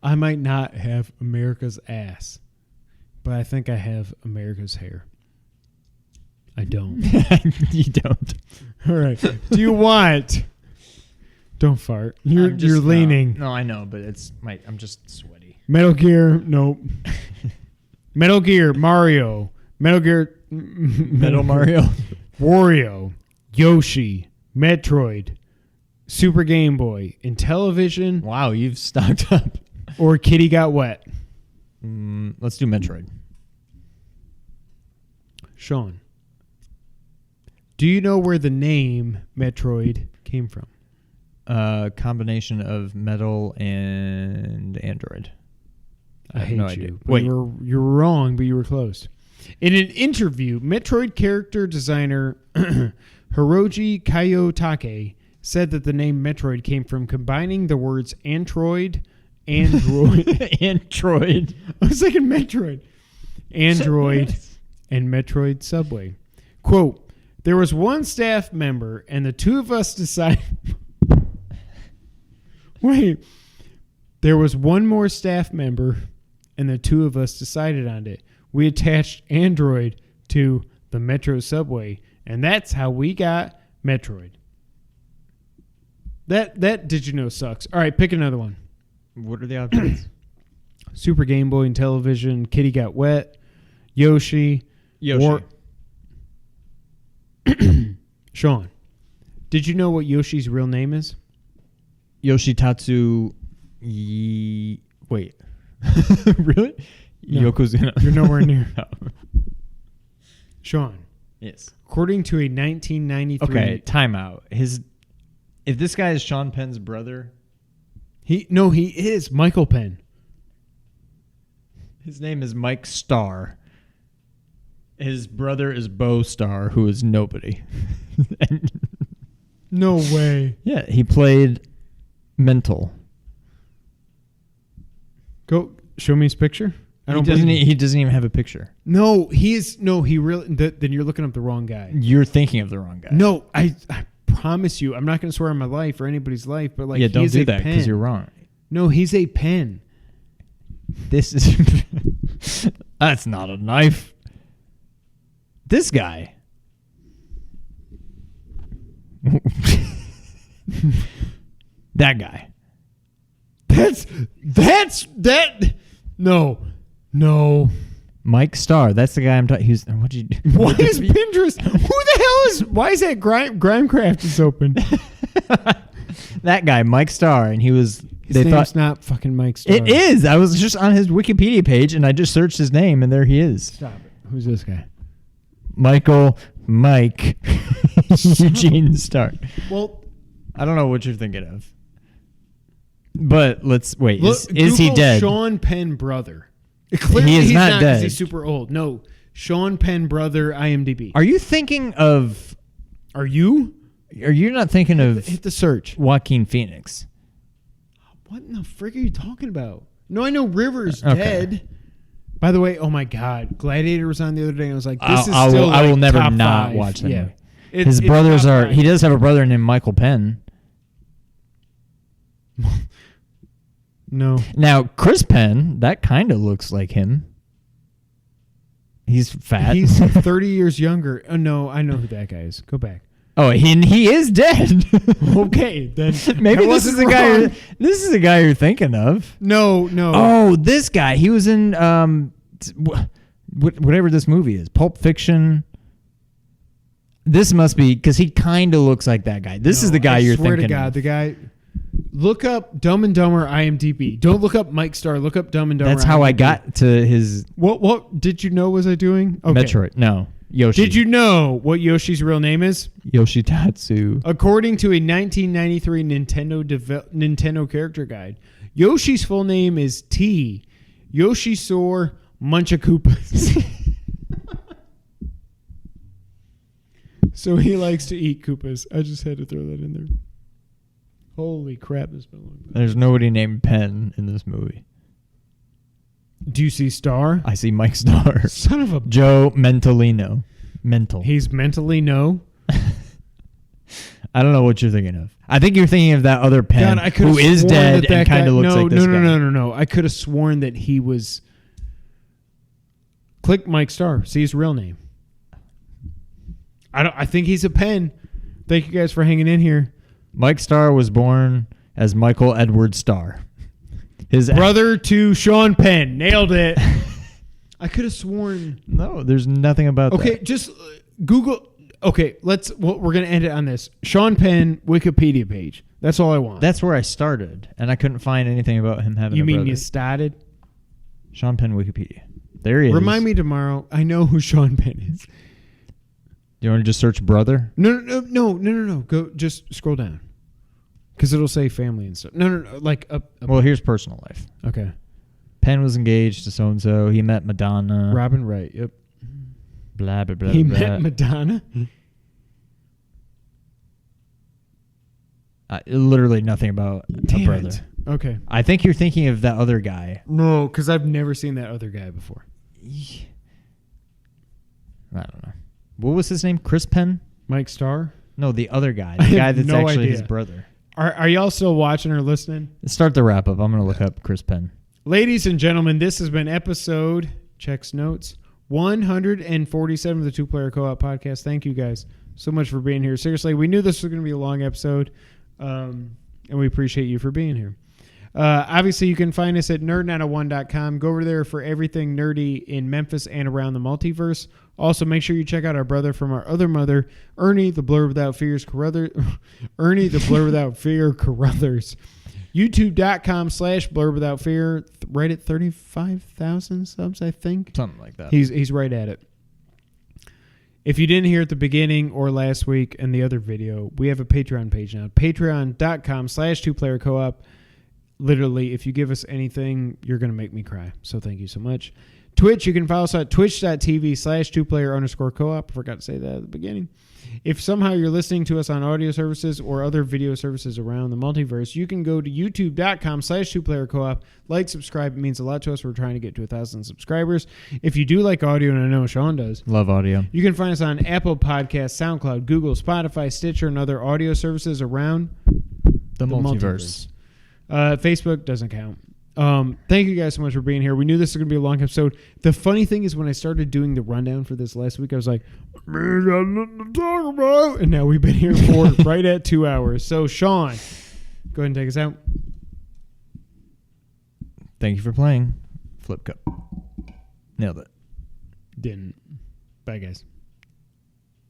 I might not have America's ass, but I think I have America's hair. I don't. You don't. All right. Do you want? Don't fart. You're leaning. No, I know, but I'm just sweaty. Metal Gear. Nope. Metal Gear. Mario. Metal Gear. Metal Mario. Wario. Yoshi. Metroid. Super Game Boy. Intellivision. Wow, you've stocked up. Or Kitty Got Wet. Let's do Metroid. Sean, do you know where the name Metroid came from? Combination of metal and Android. I hate no you. idea. But Wait. you were wrong, but you were close. In an interview, Metroid character designer Hiroji Kayotake said that the name Metroid came from combining the words Android. Android. I was thinking Metroid. Android and Metroid Subway. Quote, there was one staff member and the two of us decided... Wait. There was one more staff member and the two of us decided on it. We attached Android to the Metro Subway, and that's how we got Metroid. That did you know sucks. All right, pick another one. What are the options? Super Game Boy and Television, Kitty Got Wet, Yoshi. Sean, did you know what Yoshi's real name is? Yoshitatsu. Wait. Really? No, Yokozuna. You're nowhere near. No. Sean. Yes. According to a 1993... Okay, timeout. If this guy is Sean Penn's brother... He is Michael Penn. His name is Mike Starr. His brother is Bo Starr, who is nobody. No way. Yeah, he played Mental. Go show me his picture. He doesn't even have a picture. No, he really. Then you're looking up the wrong guy. You're thinking of the wrong guy. No, I promise you, I'm not going to swear on my life or anybody's life, but like, don't do that because you're wrong. No, he's a pen. This is... That's not a knife. This guy. That guy. No. Mike Starr. That's the guy I'm talking. What'd you do? Why is Pinterest? Who the hell is? Why is that Grimecraft is open? That guy, Mike Starr, and he was. His name's not fucking Mike Starr. It is. I was just on his Wikipedia page, and I just searched his name, and there he is. Stop it. Who's this guy? Mike Eugene Starr. Well, I don't know what you're thinking of. But let's wait. Look, is he Google dead? Sean Penn brother. Clearly He is he's not 'cause dead. He's super old. No, Sean Penn brother. IMDb. Are you thinking of? Are you? Are you not thinking of Hit the search. Joaquin Phoenix? What in the frick are you talking about? No, I know River's Okay. dead. By the way, oh my God, Gladiator was on the other day. And I was like, this is I still will like never top not 5. watch that movie. It's Brothers top are. 5. He does have a brother named Michael Penn. No. Now Chris Penn, that kind of looks like him. He's fat. He's 30 years younger. Oh no, I know who that guy is. Go back. Oh, he is dead. Okay, then Maybe I this is wasn't the guy. wrong. This is the guy you're thinking of. No. Oh, this guy. He was in whatever this movie is, Pulp Fiction. This must be because he kind of looks like that guy. This is the guy you're thinking. I swear to God, the guy. Look up Dumb and Dumber IMDb. Don't look up Mike Starr. Look up Dumb and Dumber. That's how I IMDb. got to his What did you know? Was I doing? Okay. Metroid. No, Yoshi. Did you know what Yoshi's real name is? Yoshitatsu. According to a 1993 Nintendo character guide, Yoshi's full name is T. Yoshisor Munchakoopas. So he likes to eat Koopas. I just had to throw that in there. Holy crap, this been a long time. There's nobody named Penn in this movie. Do you see Star? I see Mike Starr. Son of a... Joe Mentalino. Mental. He's mentally no. I don't know what you're thinking of. I think you're thinking of that other Penn God, I could've who is sworn dead that and kind of guy- looks like this guy. No. I could have sworn that he was... Click Mike Starr. See his real name. I think he's a Penn. Thank you guys for hanging in here. Mike Starr was born as Michael Edward Starr. His Brother to Sean Penn. Nailed it. I could have sworn... No, there's nothing about that. Okay, just Google... Okay, we're going to end it on this. Sean Penn Wikipedia page. That's all I want. That's where I started, and I couldn't find anything about him having You a mean brother. you started? Sean Penn Wikipedia. There he is. Remind me tomorrow. I know who Sean Penn is. Do you want to just search brother? No. Go just scroll down, because it'll say family and stuff. No. Like up. Well, here's personal life. Okay. Penn was engaged to so-and-so. He met Madonna. Robin Wright. Yep. Blah, blah, blah, He blah. met Madonna. Literally nothing about a Damn brother. it. Okay. I think you're thinking of that other guy. No, because I've never seen that other guy before. I don't know. What was his name? Chris Penn? Mike Starr. No, the other guy. I The have guy that's no actually idea. his brother. Are y'all still watching or listening? Let's start the wrap up. I'm going to look up Chris Penn. Ladies and gentlemen, this has been episode, checks notes, 147 of the Two Player Co-op podcast. Thank you guys so much for being here. Seriously, we knew this was going to be a long episode, and we appreciate you for being here. Obviously, you can find us at nerd901.com. Go over there for everything nerdy in Memphis and around the multiverse. Also, make sure you check out our brother from our other mother, Ernie, the Blur Without Fears Carruthers. Ernie, the Blur Without Fear Carruthers. YouTube.com/Blur Without Fear. Right at 35,000 subs, I think. Something like that. He's right at it. If you didn't hear at the beginning or last week in the other video, we have a Patreon page now. Patreon.com/2playercoop. Literally, if you give us anything, you're going to make me cry. So thank you so much. Twitch, you can follow us at twitch.tv/2player_coop. I forgot to say that at the beginning. If somehow you're listening to us on audio services or other video services around the multiverse, you can go to youtube.com/2playercoop. Like, subscribe. It means a lot to us. We're trying to get to 1,000 subscribers. If you do like audio, and I know Sean does, Love audio. you can find us on Apple Podcasts, SoundCloud, Google, Spotify, Stitcher, and other audio services around The multiverse. Facebook doesn't count. Thank you guys so much for being here. We knew this was going to be a long episode. The funny thing is when I started doing the rundown for this last week, I was like, man, I got nothing to talk about. And now we've been here for right at 2 hours. So, Sean, go ahead and take us out. Thank you for playing. Flip Cup. Nailed it. Didn't. Bye, guys.